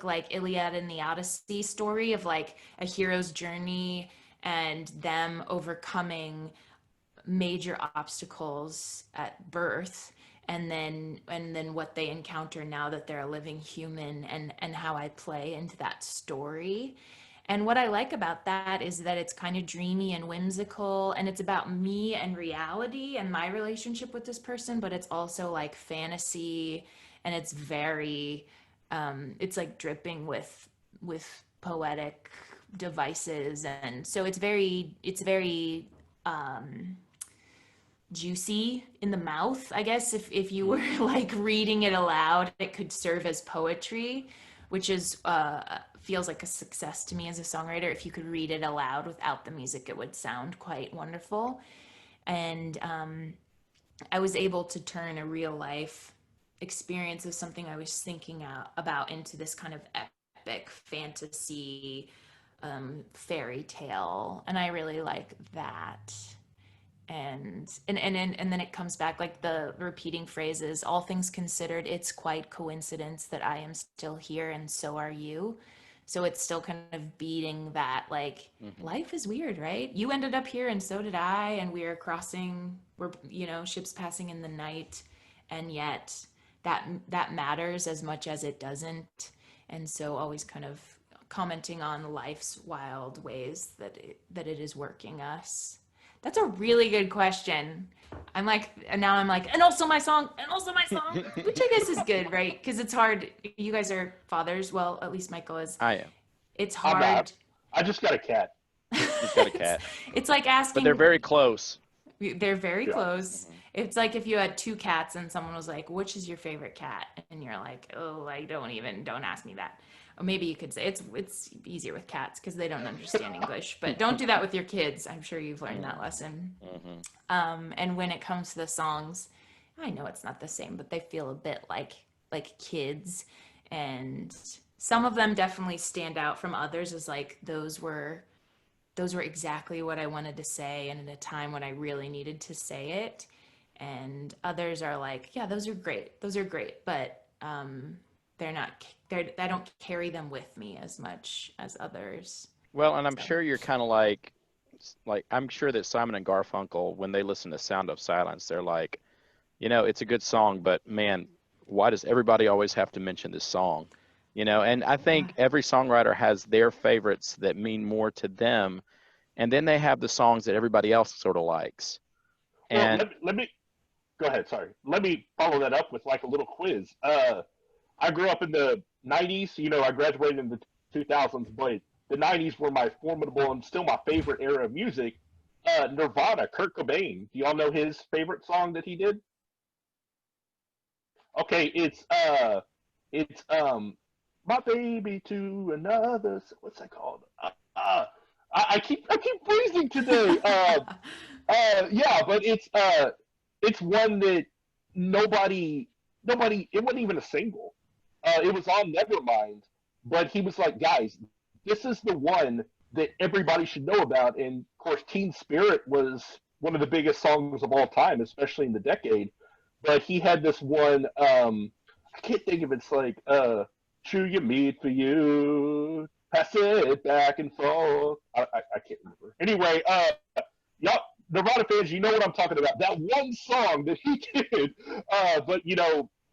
like Iliad and the Odyssey story of like a hero's journey and them overcoming major obstacles at birth and then what they encounter now that they're a living human, and how I play into that story. And what I like about that is that it's kind of dreamy and whimsical, and it's about me and reality and my relationship with this person, but it's also like fantasy, and it's very it's like dripping with poetic devices, and so it's very juicy in the mouth. I guess if you were like reading it aloud, it could serve as poetry, which is feels like a success to me as a songwriter. If you could read it aloud without the music, it would sound quite wonderful. And I was able to turn a real life experience of something I was thinking about into this kind of epic fantasy fairy tale, and I really like that. And then it comes back like the repeating phrases, all things considered, it's quite coincidence that I am still here and so are you. So it's still kind of beating that, like, life is weird, right? You ended up here and so did I, and we're ships passing in the night, and yet that matters as much as it doesn't. And so always kind of commenting on life's wild ways that it is working us. That's a really good question. I'm like, and also my song, which I guess is good, right? Because it's hard. You guys are fathers. Well, at least Michael is. I am. It's I'm hard. not. I just got a cat. He's got a cat. It's like asking. But they're very close. They're very close. It's like if you had two cats and someone was like, which is your favorite cat? And you're like, oh, don't ask me that. Or maybe you could say it's easier with cats because they don't understand English, but don't do that with your kids. I'm sure you've learned that lesson. And when it comes to the songs, I know it's not the same, but they feel a bit like kids. And some of them definitely stand out from others as like, those were exactly what I wanted to say, and at a time when I really needed to say it. And others are like, yeah, those are great, but I don't carry them with me as much as others. Well, and I'm sure you're kind of like I'm sure that Simon and Garfunkel, when they listen to Sound of Silence, they're like, it's a good song, but man, why does everybody always have to mention this song? And I think every songwriter has their favorites that mean more to them, and then they have the songs that everybody else sort of likes. And well, let me go ahead. Sorry, let me follow that up with like a little quiz. I grew up in the '90s. I graduated in the 2000s, but the '90s were my formidable and still my favorite era of music. Nirvana, Kurt Cobain. Do y'all know his favorite song that he did? Okay, it's my baby to another. What's that called? I keep freezing today. Yeah, but it's one that nobody. It wasn't even a single. It was on Nevermind, but he was like, guys, this is the one that everybody should know about. And of course, Teen Spirit was one of the biggest songs of all time, especially in the decade. But he had this one. I can't think of it. It's like chew your meat for you, pass it back and forth. I can't remember. Anyway, y'all Nirvana fans, you know what I'm talking about. That one song that he did. But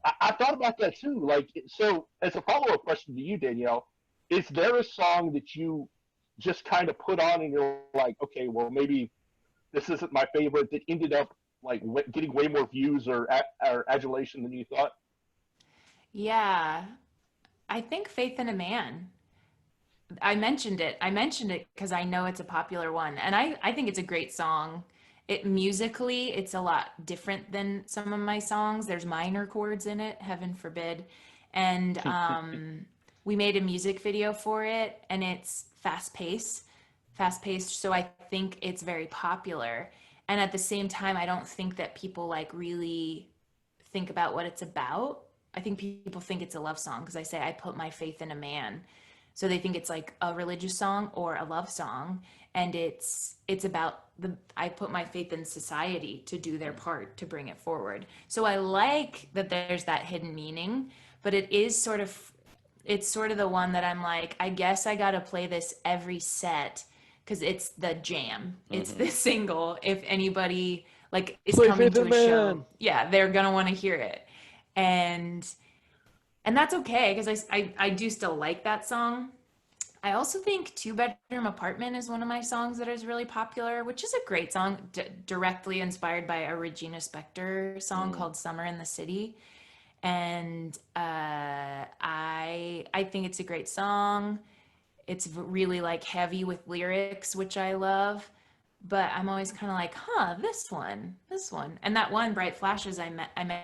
I thought about that too. Like, so as a follow-up question to you, Danielle, is there a song that you just kind of put on and you're like, okay, well maybe this isn't my favorite, that ended up like getting way more views or adulation than you thought? Yeah, I think Faith in a Man. I mentioned it because I know it's a popular one, and I think it's a great song. It musically, it's a lot different than some of my songs. There's minor chords in it, heaven forbid. And we made a music video for it, and it's fast paced. So I think it's very popular. And at the same time, I don't think that people like really think about what it's about. I think people think it's a love song because I say I put my faith in a man. So they think it's like a religious song or a love song. And it's about I put my faith in society to do their part to bring it forward. So I like that there's that hidden meaning, but it's sort of the one that I'm like, I guess I got to play this every set because it's the jam. It's the single. If anybody like is Play coming Faith to in a show, Man. yeah, they're gonna want to hear it. And that's okay because I do still like that song. I also think Two Bedroom Apartment is one of my songs that is really popular, which is a great song, directly inspired by a Regina Spektor song Mm. called Summer in the City. And I think it's a great song. It's really like heavy with lyrics, which I love. But I'm always kind of like, huh, this one. And that one, Bright Flashes, I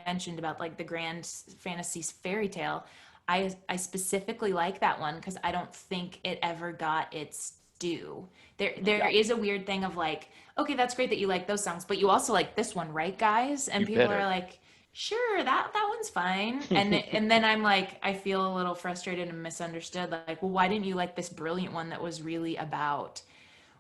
mentioned about like the grand fantasy fairy tale. I specifically like that one because I don't think it ever got its due. There Yeah. is a weird thing of like, okay, that's great that you like those songs, but you also like this one, right, guys? And You people are better. like, sure, that one's fine. And then I'm like, I feel a little frustrated and misunderstood. Like, well, why didn't you like this brilliant one that was really about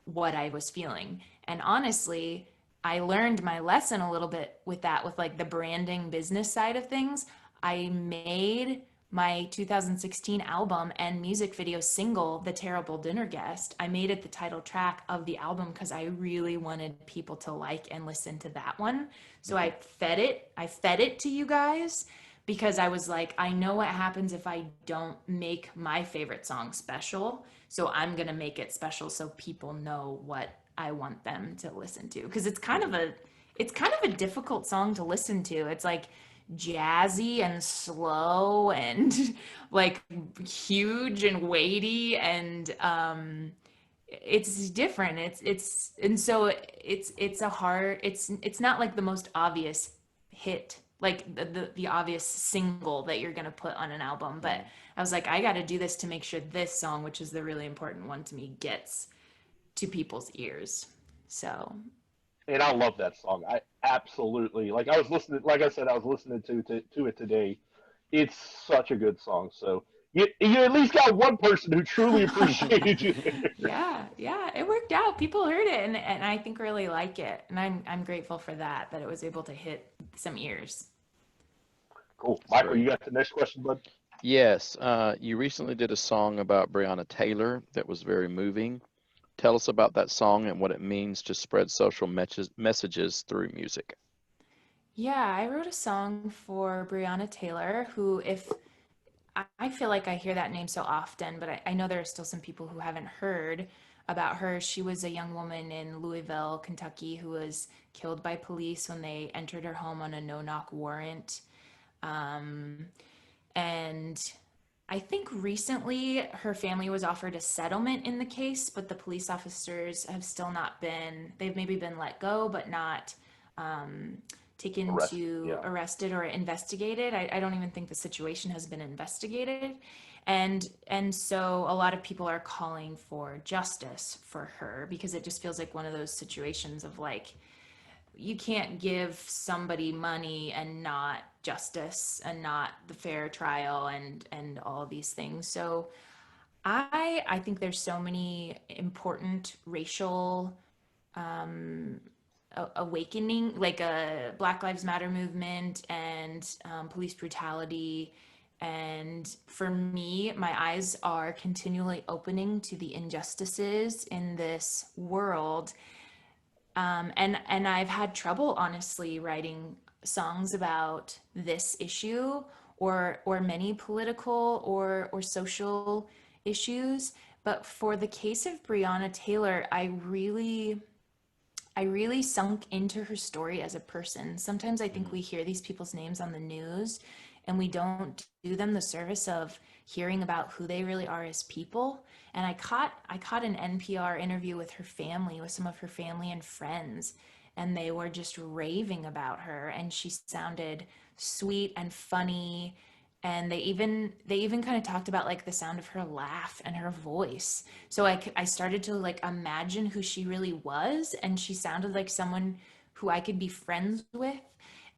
what I was feeling? And honestly, I learned my lesson a little bit with that, with like the branding business side of things. I made my 2016 album and music video single, The Terrible Dinner Guest. I made it the title track of the album because I really wanted people to like and listen to that one. So I fed it to you guys because I was like, I know what happens if I don't make my favorite song special. So I'm going to make it special so people know what I want them to listen to, because it's kind of a difficult song to listen to. It's like jazzy and slow and like huge and weighty, and it's different. It's and so it's a hard, it's not like the most obvious hit, like the obvious single that you're gonna put on an album. But I was like, I got to do this to make sure this song, which is the really important one to me, gets to people's ears. So And I love that song. I absolutely like. I was listening, like I said, I was listening to it today. It's such a good song. So you at least got one person who truly appreciated you there. yeah, it worked out. People heard it, and I think really like it, and I'm grateful for that it was able to hit some ears. Cool, That's Michael. You great. got the next question, bud. Yes, you recently did a song about Breonna Taylor that was very moving. Tell us about that song and what it means to spread social messages through music. Yeah, I wrote a song for Breonna Taylor, who, if I feel like I hear that name so often, but I know there are still some people who haven't heard about her. She was a young woman in Louisville, Kentucky, who was killed by police when they entered her home on a no-knock warrant. Um, and I think recently her family was offered a settlement in the case, but the police officers have still not been, they've maybe been let go, but not um, taken Arrest. to Yeah. arrested or investigated. I don't even think the situation has been investigated. And so a lot of people are calling for justice for her because it just feels like one of those situations of like, you can't give somebody money and not justice and not the fair trial and all of these things. So I think there's so many important racial awakening, like a Black Lives Matter movement and police brutality. And for me, my eyes are continually opening to the injustices in this world. And I've had trouble, honestly, writing songs about this issue or many political or social issues. But for the case of Breonna Taylor, I really sunk into her story as a person. Sometimes I think we hear these people's names on the news and we don't do them the service of hearing about who they really are as people. And I caught an NPR interview with her family, with some of her family and friends, and they were just raving about her, and she sounded sweet and funny, and they even kind of talked about like the sound of her laugh and her voice. So I started to like imagine who she really was, and she sounded like someone who I could be friends with.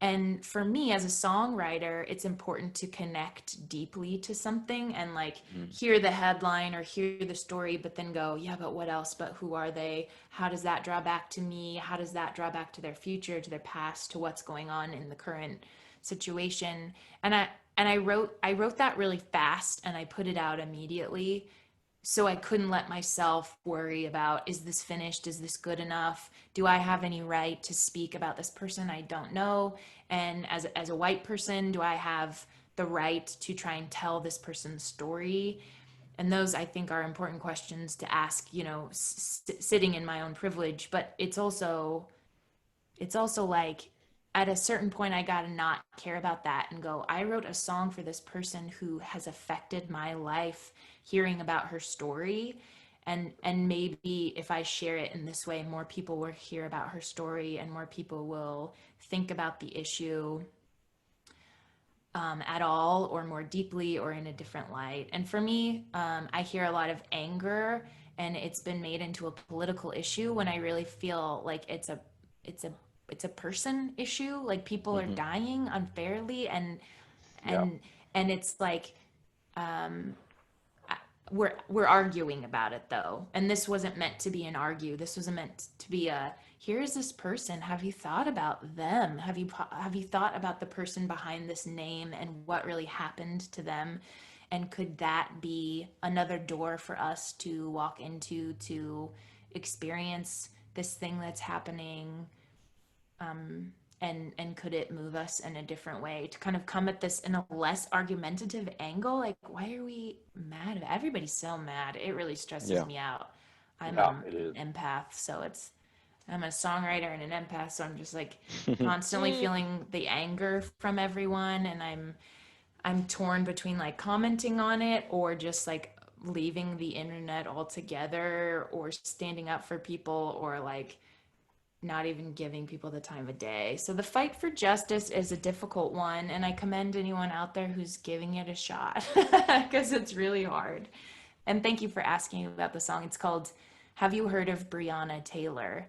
And for me as a songwriter, it's important to connect deeply to something and like Mm. hear the headline or hear the story, but then go, yeah, but what else? But who are they? How does that draw back to me? How does that draw back to their future, to their past, to what's going on in the current situation? And I wrote that really fast and I put it out immediately so I couldn't let myself worry about, is this finished? Is this good enough? Do I have any right to speak about this person I don't know? And as a white person, do I have the right to try and tell this person's story? And those, I think, are important questions to ask, you know, sitting in my own privilege. But it's also like, at a certain point I got to not care about that and go, I wrote a song for this person who has affected my life, hearing about her story. And maybe if I share it in this way, more people will hear about her story and more people will think about the issue at all, or more deeply, or in a different light. And for me, I hear a lot of anger, and it's been made into a political issue when I really feel like it's a it's a person issue. Like, people are Hmm. dying unfairly, and Yeah. and and it's like, um, we're arguing about it though, and this wasn't meant to be an argue. This was meant to be a, here's this person, have you thought about them? Have you thought about the person behind this name and what really happened to them? And could that be another door for us to walk into, to experience this thing that's happening? And could it move us in a different way, to kind of come at this in a less argumentative angle? Like, why are we mad? Everybody's so mad. It really stresses Yeah. me out. I'm Yeah, it is. an empath, so I'm a songwriter and an empath, so I'm just like constantly feeling the anger from everyone, and I'm torn between like commenting on it, or just like leaving the internet altogether, or standing up for people, or like not even giving people the time of day. So the fight for justice is a difficult one, and I commend anyone out there who's giving it a shot, because it's really hard. And thank you for asking about the song. It's called Have You Heard of Breonna Taylor?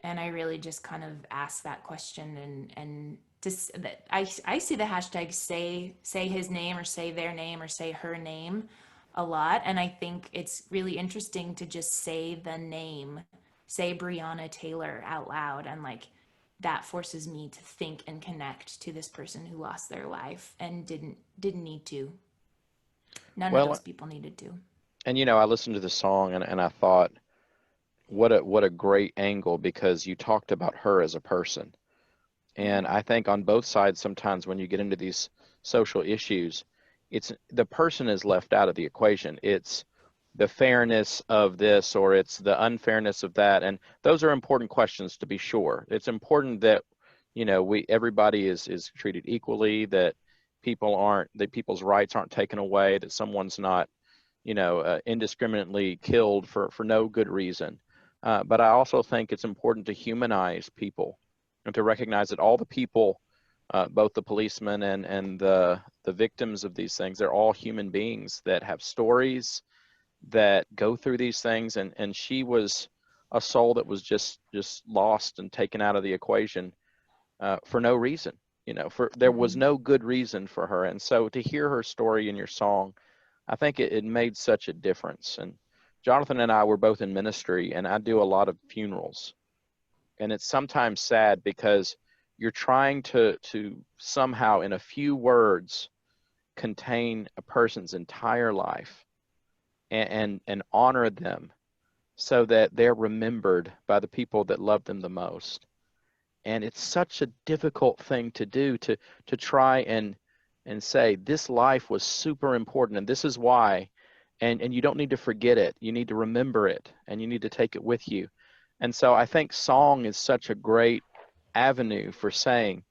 And I really just kind of asked that question, and just that I see the hashtag say his name, or say their name, or say her name a lot, and I think it's really interesting to just say the name, say Breonna Taylor out loud, and like, that forces me to think and connect to this person who lost their life and didn't need to. None of Well, those people needed to. and I listened to the song, and I thought, what a great angle, because you talked about her as a person. And Yeah. I think on both sides, sometimes when you get into these social issues, it's the person is left out of the equation. It's the fairness of this, or it's the unfairness of that. And those are important questions, to be sure. It's important that, everybody is treated equally, that people's rights aren't taken away, that someone's not, indiscriminately killed for no good reason. But I also think it's important to humanize people, and to recognize that all the people, both the policemen and the victims of these things, they're all human beings that have stories, that go through these things. And she was a soul that was just lost and taken out of the equation, for no reason. For there was Mm-hmm. no good reason for her. And so to hear her story in your song, I think it made such a difference. And Jonathan and I were both in ministry, and I do a lot of funerals. And it's sometimes sad, because you're trying to somehow, in a few words, contain a person's entire life, and honor them, so that they're remembered by the people that love them the most. And it's such a difficult thing to do, to try and say, this life was super important, and this is why. And you don't need to forget it. You need to remember it, and you need to take it with you. And so I think song is such a great avenue for saying,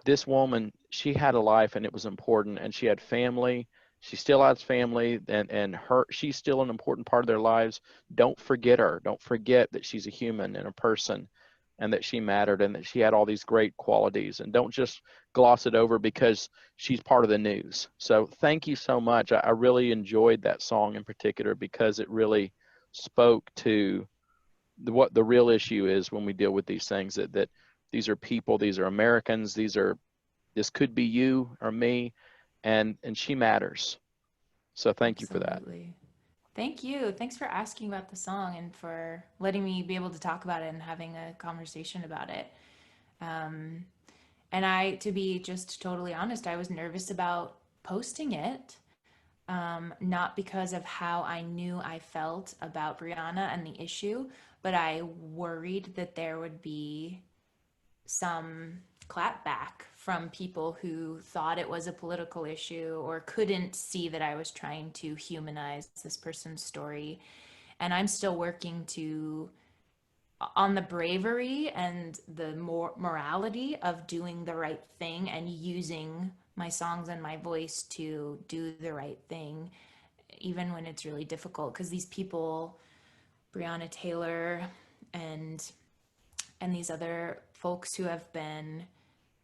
this woman, she had a life, and it was important, and she had family. She still has family, and she's still an important part of their lives. Don't forget her. Don't forget that she's a human and a person, and that she mattered, and that she had all these great qualities. And don't just gloss it over because she's part of the news. So thank you so much. I really enjoyed that song in particular, because it really spoke to what the real issue is when we deal with these things, that these are people, these are Americans, this could be you or me, and she matters. So thank you for that. Absolutely. Thank you. Thanks for asking about the song and for letting me be able to talk about it and having a conversation about it. Um, and to be just totally honest, I was nervous about posting it. not because of how I knew I felt about Brianna and the issue, but I worried that there would be some clapback from people who thought it was a political issue or couldn't see that I was trying to humanize this person's story. And I'm still working to on the bravery and the morality of doing the right thing and using my songs and my voice to do the right thing, even when it's really difficult. Because these people, Breonna Taylor and these other folks who have been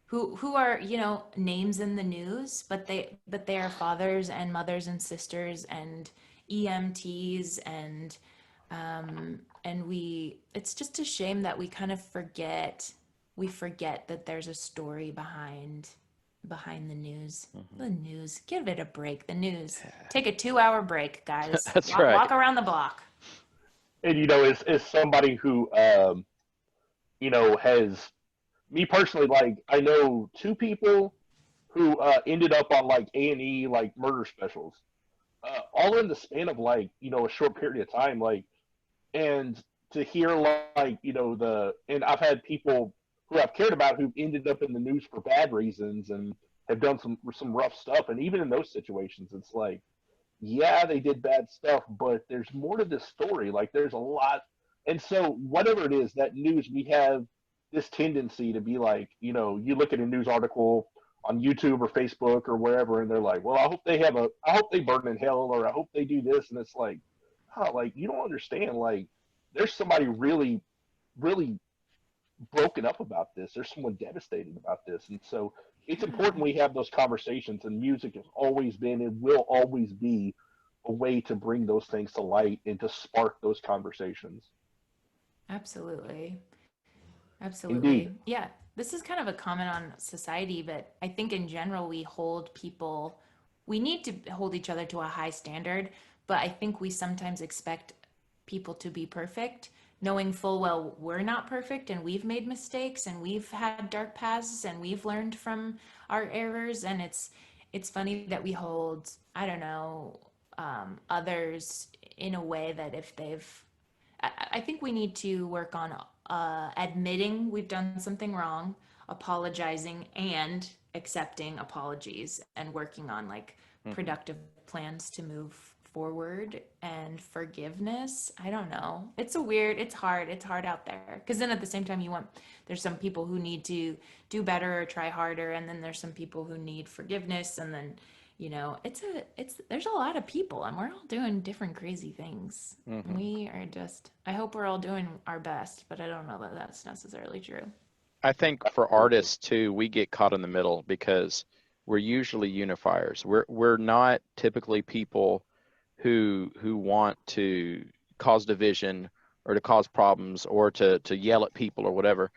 who are, you know, names in the news, but they are fathers and mothers and sisters and EMTs and we, it's just a shame that we kind of forget that there's a story behind the news. The news, give it a break. The news, take a 2-hour break, guys. That's right. Walk around the block. And you know, as somebody who you know, has me personally, like I know two people who ended up on like A&E like murder specials, all in the span of like, you know, a short period of time, like. And to hear like, you know, and I've had people who I've cared about who ended up in the news for bad reasons and have done some rough stuff, and even in those situations it's like, yeah, they did bad stuff, but there's more to this story. Like there's a lot. And so whatever it is, that news, we have this tendency to be like, you know, you look at a news article on YouTube or Facebook or wherever, and they're like, well, I hope they burn in hell, or I hope they do this. And it's like, oh, like, you don't understand. Like, there's somebody really, really broken up about this. There's someone devastated about this. And so it's important we have those conversations, and music has always been and will always be a way to bring those things to light and to spark those conversations. Absolutely. Indeed. Absolutely. Yeah. This is kind of a comment on society, but I think in general, we need to hold each other to a high standard, but I think we sometimes expect people to be perfect, knowing full well we're not perfect and we've made mistakes and we've had dark paths and we've learned from our errors. And it's funny that we hold, I don't know, others in a way that if they've I think we need to work on admitting we've done something wrong, apologizing, and accepting apologies, and working on like productive plans to move forward and forgiveness. I don't know. It's hard out there. Because then at the same time, there's some people who need to do better or try harder, and then there's some people who need forgiveness, and then you know, there's a lot of people and we're all doing different crazy things. We are just, I hope we're all doing our best, but I don't know that that's necessarily true. I think for artists too, we get caught in the middle because we're usually unifiers. We're not typically people who want to cause division or to cause problems or to yell at people or whatever.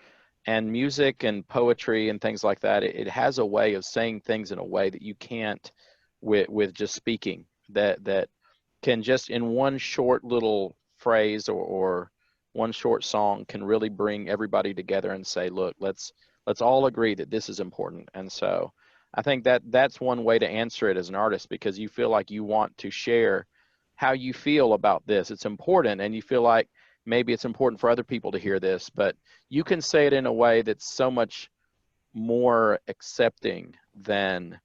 And music and poetry and things like that, it has a way of saying things in a way that you can't with just speaking, that can just in one short little phrase or one short song can really bring everybody together and say, look, let's all agree that this is important. And so I think that's one way to answer it as an artist, because you feel like you want to share how you feel about this. It's important, and you feel like maybe it's important for other people to hear this, but you can say it in a way that's so much more accepting than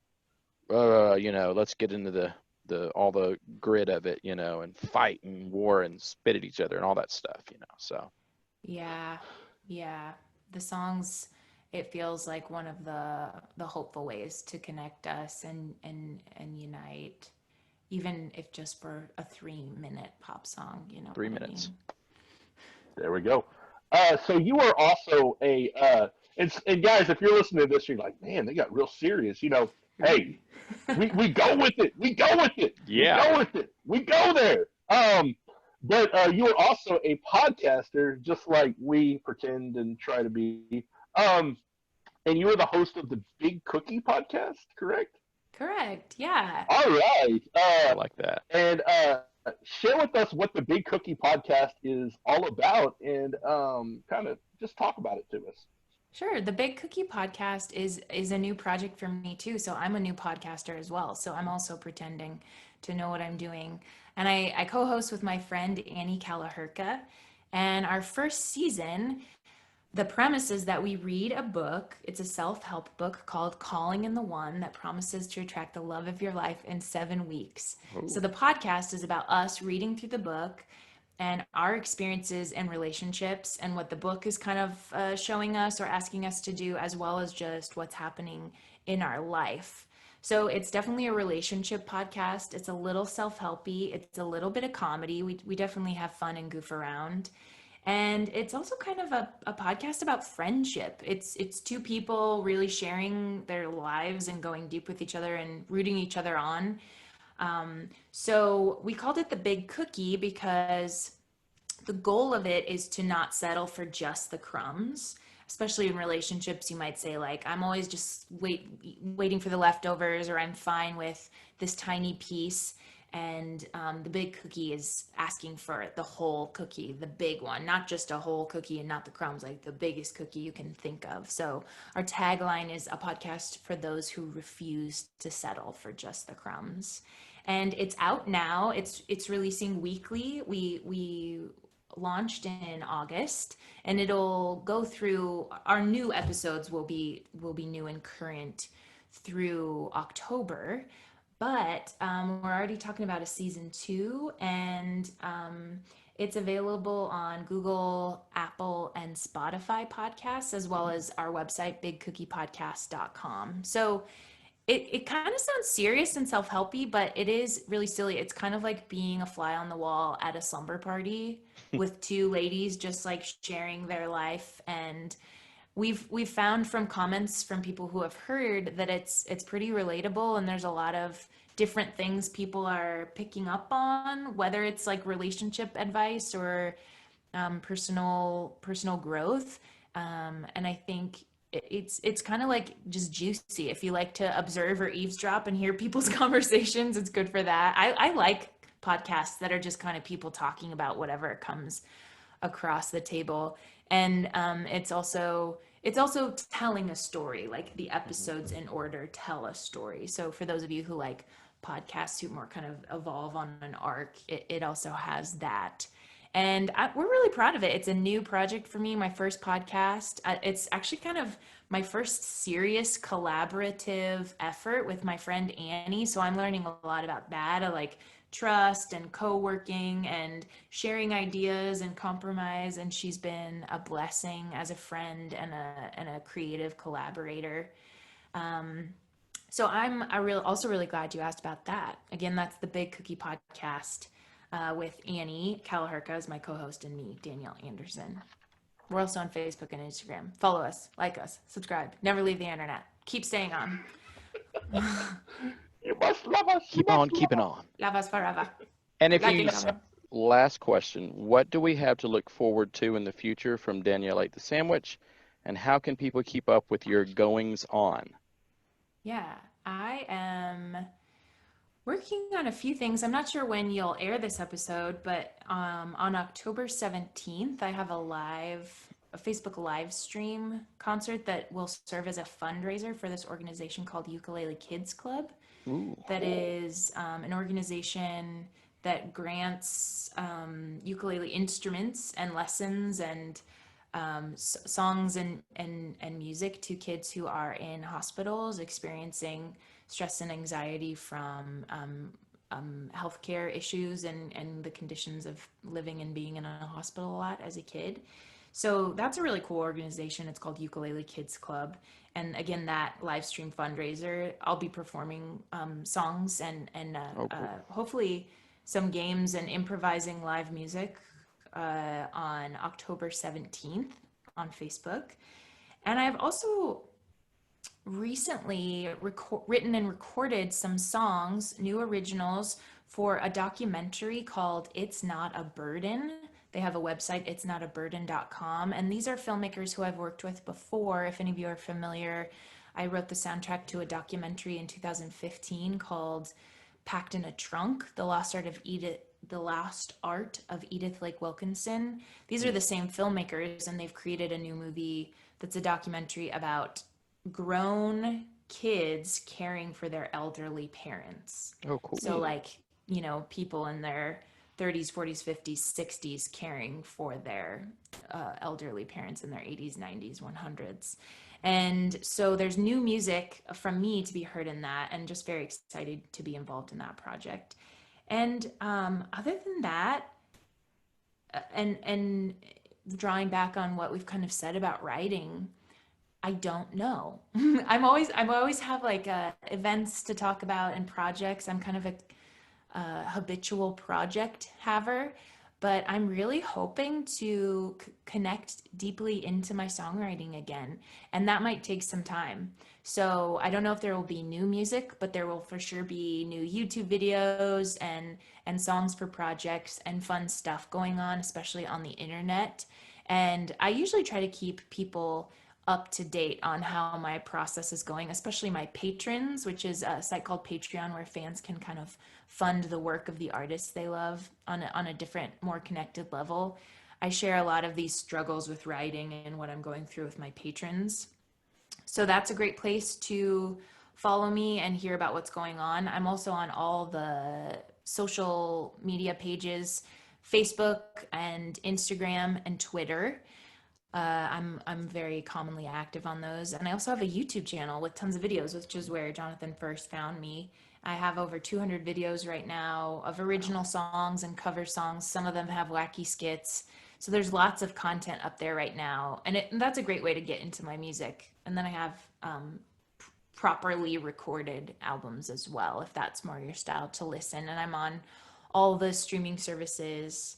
you know, let's get into the all the grit of it, you know, and fight and war and spit at each other and all that stuff, you know. So yeah, the songs, it feels like one of the hopeful ways to connect us and unite, even if just for a 3-minute pop song, you know. 3 minutes. There we go. So you are also and guys, if you're listening to this, you're like, man, they got real serious. You know, hey, we go with it. We go with it. Yeah. We go with it. We go there. But you are also a podcaster, just like we pretend and try to be. And you are the host of the Big Cookie podcast, correct? Correct. Yeah. All right. I like that. And share with us what the Big Cookie podcast is all about, and kind of just talk about it to us. Sure. The Big Cookie podcast is a new project for me too. So I'm a new podcaster as well. So I'm also pretending to know what I'm doing. And I co-host with my friend Annie Calaherka. And our first season, the premise is that we read a book. It's a self-help book called Calling in the One that promises to attract the love of your life in 7 weeks. So Oh, the podcast is about us reading through the book and our experiences and relationships and what the book is kind of showing us or asking us to do, as well as just what's happening in our life. So it's definitely a relationship podcast. It's a little self-helpy. It's a little bit of comedy. We definitely have fun and goof around. And it's also kind of a podcast about friendship. It's two people really sharing their lives and going deep with each other and rooting each other on. So we called it the Big Cookie because the goal of it is to not settle for just the crumbs. Especially in relationships, you might say like, I'm always just waiting for the leftovers, or I'm fine with this tiny piece. And the big cookie is asking for the whole cookie, the big one, not just a whole cookie and not the crumbs, like the biggest cookie you can think of. So our tagline is a podcast for those who refuse to settle for just the crumbs. And it's out now. It's releasing weekly. We launched in August, and it'll go through, our new episodes will be new and current through October. But we're already talking about a season 2, and it's available on Google, Apple, and Spotify podcasts, as well as our website, bigcookiepodcast.com. So it kind of sounds serious and self-helpy, but it is really silly. It's kind of like being a fly on the wall at a slumber party with two ladies just like sharing their life. And we've found from comments from people who have heard that it's pretty relatable, and there's a lot of different things people are picking up on, whether it's like relationship advice or personal growth. And I think it's kind of like just juicy. If you like to observe or eavesdrop and hear people's conversations, it's good for that. I like podcasts that are just kind of people talking about whatever comes across the table. And it's also telling a story, like the episodes in order tell a story. So for those of you who like podcasts who more kind of evolve on an arc, it also has that. And we're really proud of it. It's a new project for me, my first podcast. It's actually kind of my first serious collaborative effort with my friend Annie. So I'm learning a lot about that, like trust and co-working and sharing ideas and compromise. And she's been a blessing as a friend and a creative collaborator. So I'm also really glad you asked about that. Again, that's the Big Cookie Podcast with Annie Calaherka as my co-host and me, Danielle Anderson. We're also on Facebook and Instagram. Follow us, like us, subscribe. Never leave the internet. Keep staying on. You must love us. keep on keeping on. Love us forever. And if Like you, and comment. last question, what do we have to look forward to in the future from Danielle Ate the Sandwich? And how can people keep up with your goings on? Yeah, I am working on a few things. I'm not sure when you'll air this episode, but on October 17th, I have a Facebook live stream concert that will serve as a fundraiser for this organization called Ukulele Kids Club. Ooh. That is an organization that grants ukulele instruments and lessons and songs and music to kids who are in hospitals experiencing stress and anxiety from healthcare issues and the conditions of living and being in a hospital a lot as a kid. So that's a really cool organization. It's called Ukulele Kids Club. And again, that live stream fundraiser, I'll be performing songs and Oh, cool. hopefully some games and improvising live music on October 17th on Facebook. And I've also recently written and recorded some songs, new originals, for a documentary called It's Not a Burden. They have a website, itsnotaburden.com. And these are filmmakers who I've worked with before. If any of you are familiar, I wrote the soundtrack to a documentary in 2015 called Packed in a Trunk, The Lost Art of Edith Lake Wilkinson. These are the same filmmakers, and they've created a new movie that's a documentary about grown kids caring for their elderly parents. Oh, cool. So like people in their 30s, 40s, 50s, 60s caring for their elderly parents in their 80s, 90s, 100s. And so there's new music from me to be heard in that, and just very excited to be involved in that project. And other than that, and drawing back on what we've kind of said about writing, I don't know. I'm always have like events to talk about and projects. I'm kind of a habitual project haver, but I'm really hoping to connect deeply into my songwriting again, and that might take some time. So I don't know if there will be new music, but there will for sure be new YouTube videos and songs for projects and fun stuff going on, especially on the internet. And I usually try to keep people up to date on how my process is going, especially my patrons, which is a site called Patreon, where fans can kind of fund the work of the artists they love on a different, more connected level. I share a lot of these struggles with writing and what I'm going through with my patrons. So that's a great place to follow me and hear about what's going on. I'm also on all the social media pages, Facebook and Instagram and Twitter. I'm very commonly active on those. And I also have a YouTube channel with tons of videos, which is where Jonathan first found me. I have over 200 videos right now of original songs and cover songs. Some of them have wacky skits. So there's lots of content up there right now. And that's a great way to get into my music. And then I have properly recorded albums as well, if that's more your style to listen. And I'm on all the streaming services.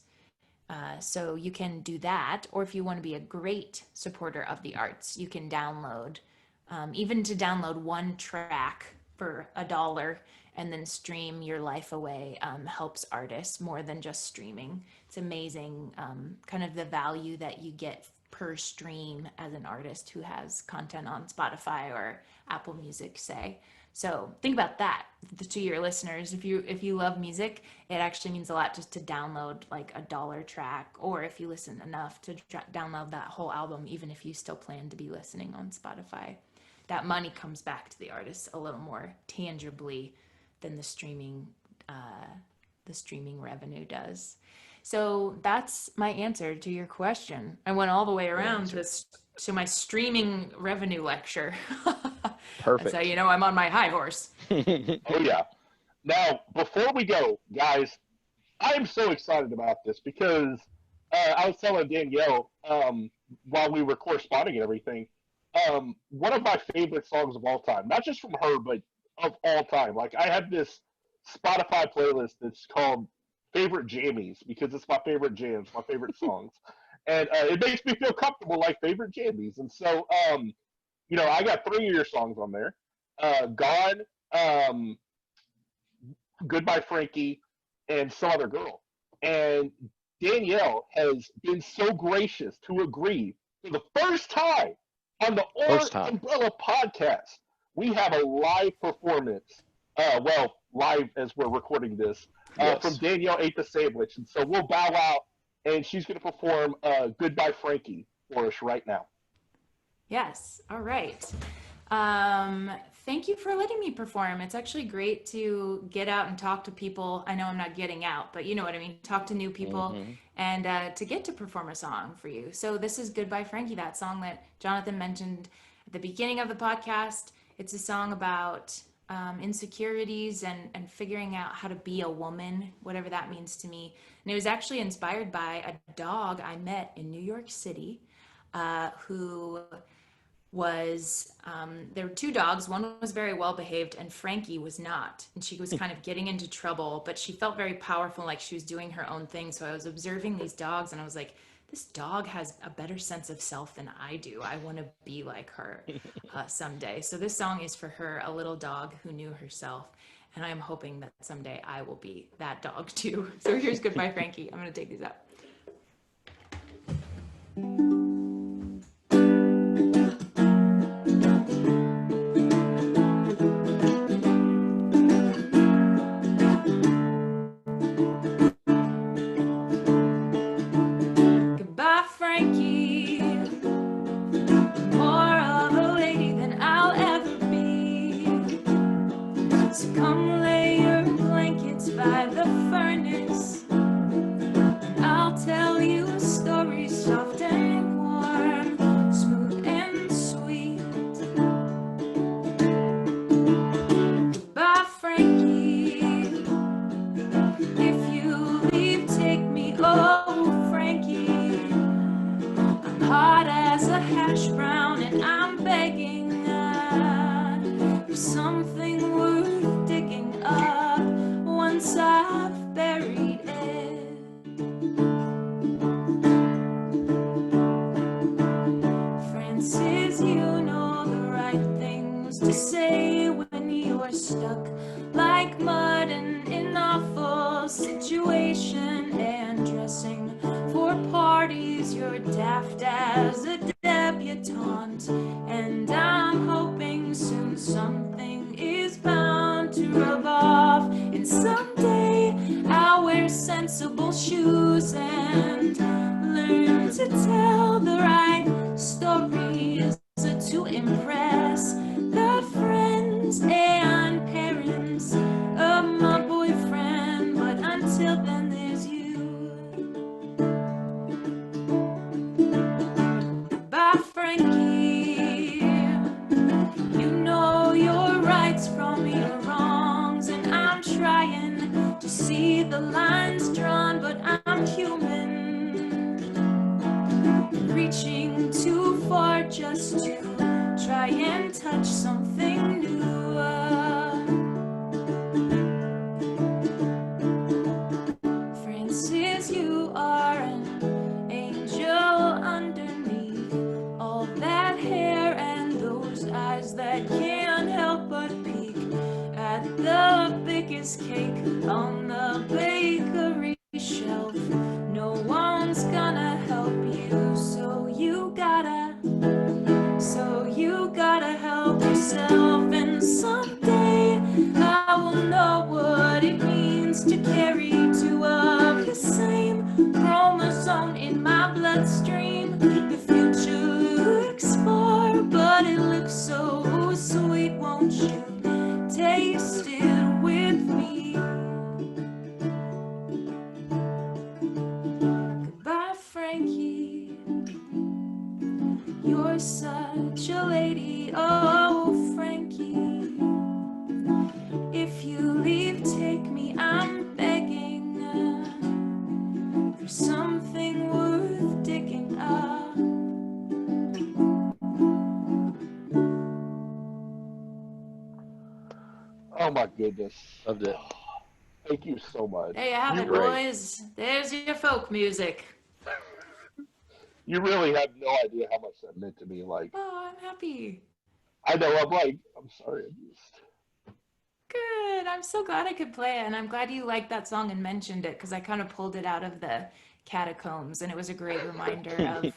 So you can do that, or if you want to be a great supporter of the arts, you can download, even to download one track for $1 and then stream your life away, helps artists more than just streaming. It's amazing, kind of the value that you get per stream as an artist who has content on Spotify or Apple Music, say. So think about that to your listeners. If you love music, it actually means a lot just to download like $1 track, or if you listen enough to download that whole album, even if you still plan to be listening on Spotify. That money comes back to the artists a little more tangibly than the streaming revenue does. So that's my answer to your question. I went all the way around to my streaming revenue lecture. Perfect. So I'm on my high horse. Oh yeah. Now, before we go, guys, I am so excited about this because I was telling Danielle while we were corresponding and everything, one of my favorite songs of all time, not just from her, but of all time. Like, I have this Spotify playlist that's called Favorite Jammies because it's my favorite jams, my favorite songs. And it makes me feel comfortable like favorite jammies. And so, I got 3 of your songs on there. Gone, Goodbye Frankie, and Some Other Girl. And Danielle has been so gracious to agree for the first time on the Umbrella podcast. We have a live performance, live as we're recording this, from Danielle Ate the Sandwich. And so we'll bow out, and she's going to perform Goodbye Frankie for us right now. Yes. All right. Thank you for letting me perform. It's actually great to get out and talk to people. I know I'm not getting out, but you know what I mean. Talk to new people and to get to perform a song for you. So this is Goodbye Frankie, that song that Jonathan mentioned at the beginning of the podcast. It's a song about insecurities and figuring out how to be a woman, whatever that means to me. And it was actually inspired by a dog I met in New York City who was, there were 2 dogs. One was very well behaved and Frankie was not. And she was kind of getting into trouble, but she felt very powerful, like she was doing her own thing. So I was observing these dogs and I was like, this dog has a better sense of self than I do. I want to be like her someday. So this song is for her, a little dog who knew herself. And I'm hoping that someday I will be that dog too. So here's Goodbye Frankie. I'm going to take these out. Goodbye, Frankie. More of a lady than I'll ever be. So come lay your blankets by the hot as a hash brown, and I'm begging for something worth digging up once I've buried it. Francis, you know the right things to say when you're stuck like mud in an awful situation, and dressing for parties you're daft as a debutante. And I'm hoping soon something is bound to rub off, and someday I'll wear sensible shoes and learn to tell the right stories to impress the friends and parents of my boyfriend. But until then, there's you. Bye, Frankie. You know your rights from your wrongs, and I'm trying to see the lines drawn, but I'm human, reaching too far just to try and touch something new. Francis, you are an angel underneath all that hair and those eyes that can't help but peek at the biggest cake on the bakery shelf. No one's gonna help you, so you gotta help yourself. And someday I will know what it means to carry two of the same chromosome in my bloodstream. The future looks far, but it looks so sweet. Won't you taste it with me? Goodbye, Frankie. You're such a lady, oh Frankie. If you leave, take me, I'm begging for something worth digging up. Oh my goodness. Loved it. Thank you so much. There you have it, great. boys. There's your folk music. You really have no idea how much that meant to me. Like, Oh, I'm happy. I know, I'm sorry. Good. I'm so glad I could play it, and I'm glad you liked that song and mentioned it, because I kind of pulled it out of the catacombs, and it was a great reminder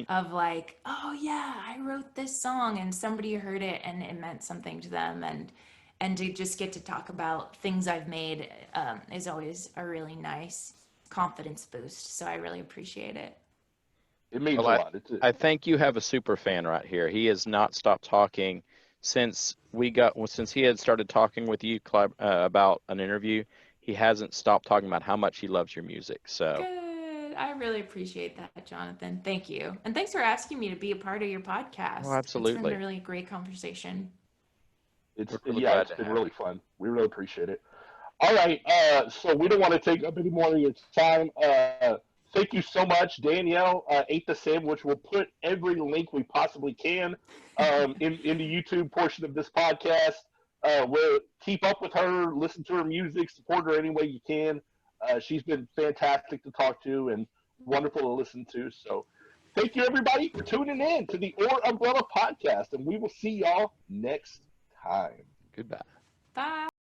of like, oh yeah, I wrote this song, and somebody heard it and it meant something to them, and to just get to talk about things I've made is always a really nice confidence boost. So I really appreciate it. It means Well, a lot. I think you have a super fan right here. He has not stopped talking since he had started talking with you, about an interview. He hasn't stopped talking about how much he loves your music. So Good. I really appreciate that, Jonathan. Thank you. And thanks for asking me to be a part of your podcast. Oh, absolutely. It's been a really great conversation. It's really yeah, glad it's to been have really fun. We really appreciate it. All right, so we don't want to take up any more of your time. Thank you so much. Danielle ate the sandwich. We'll put every link we possibly can in the YouTube portion of this podcast. We'll keep up with her, listen to her music, support her any way you can. She's been fantastic to talk to and wonderful to listen to. So thank you, everybody, for tuning in to the Or Umbrella podcast, and we will see y'all next time. goodbye. Bye.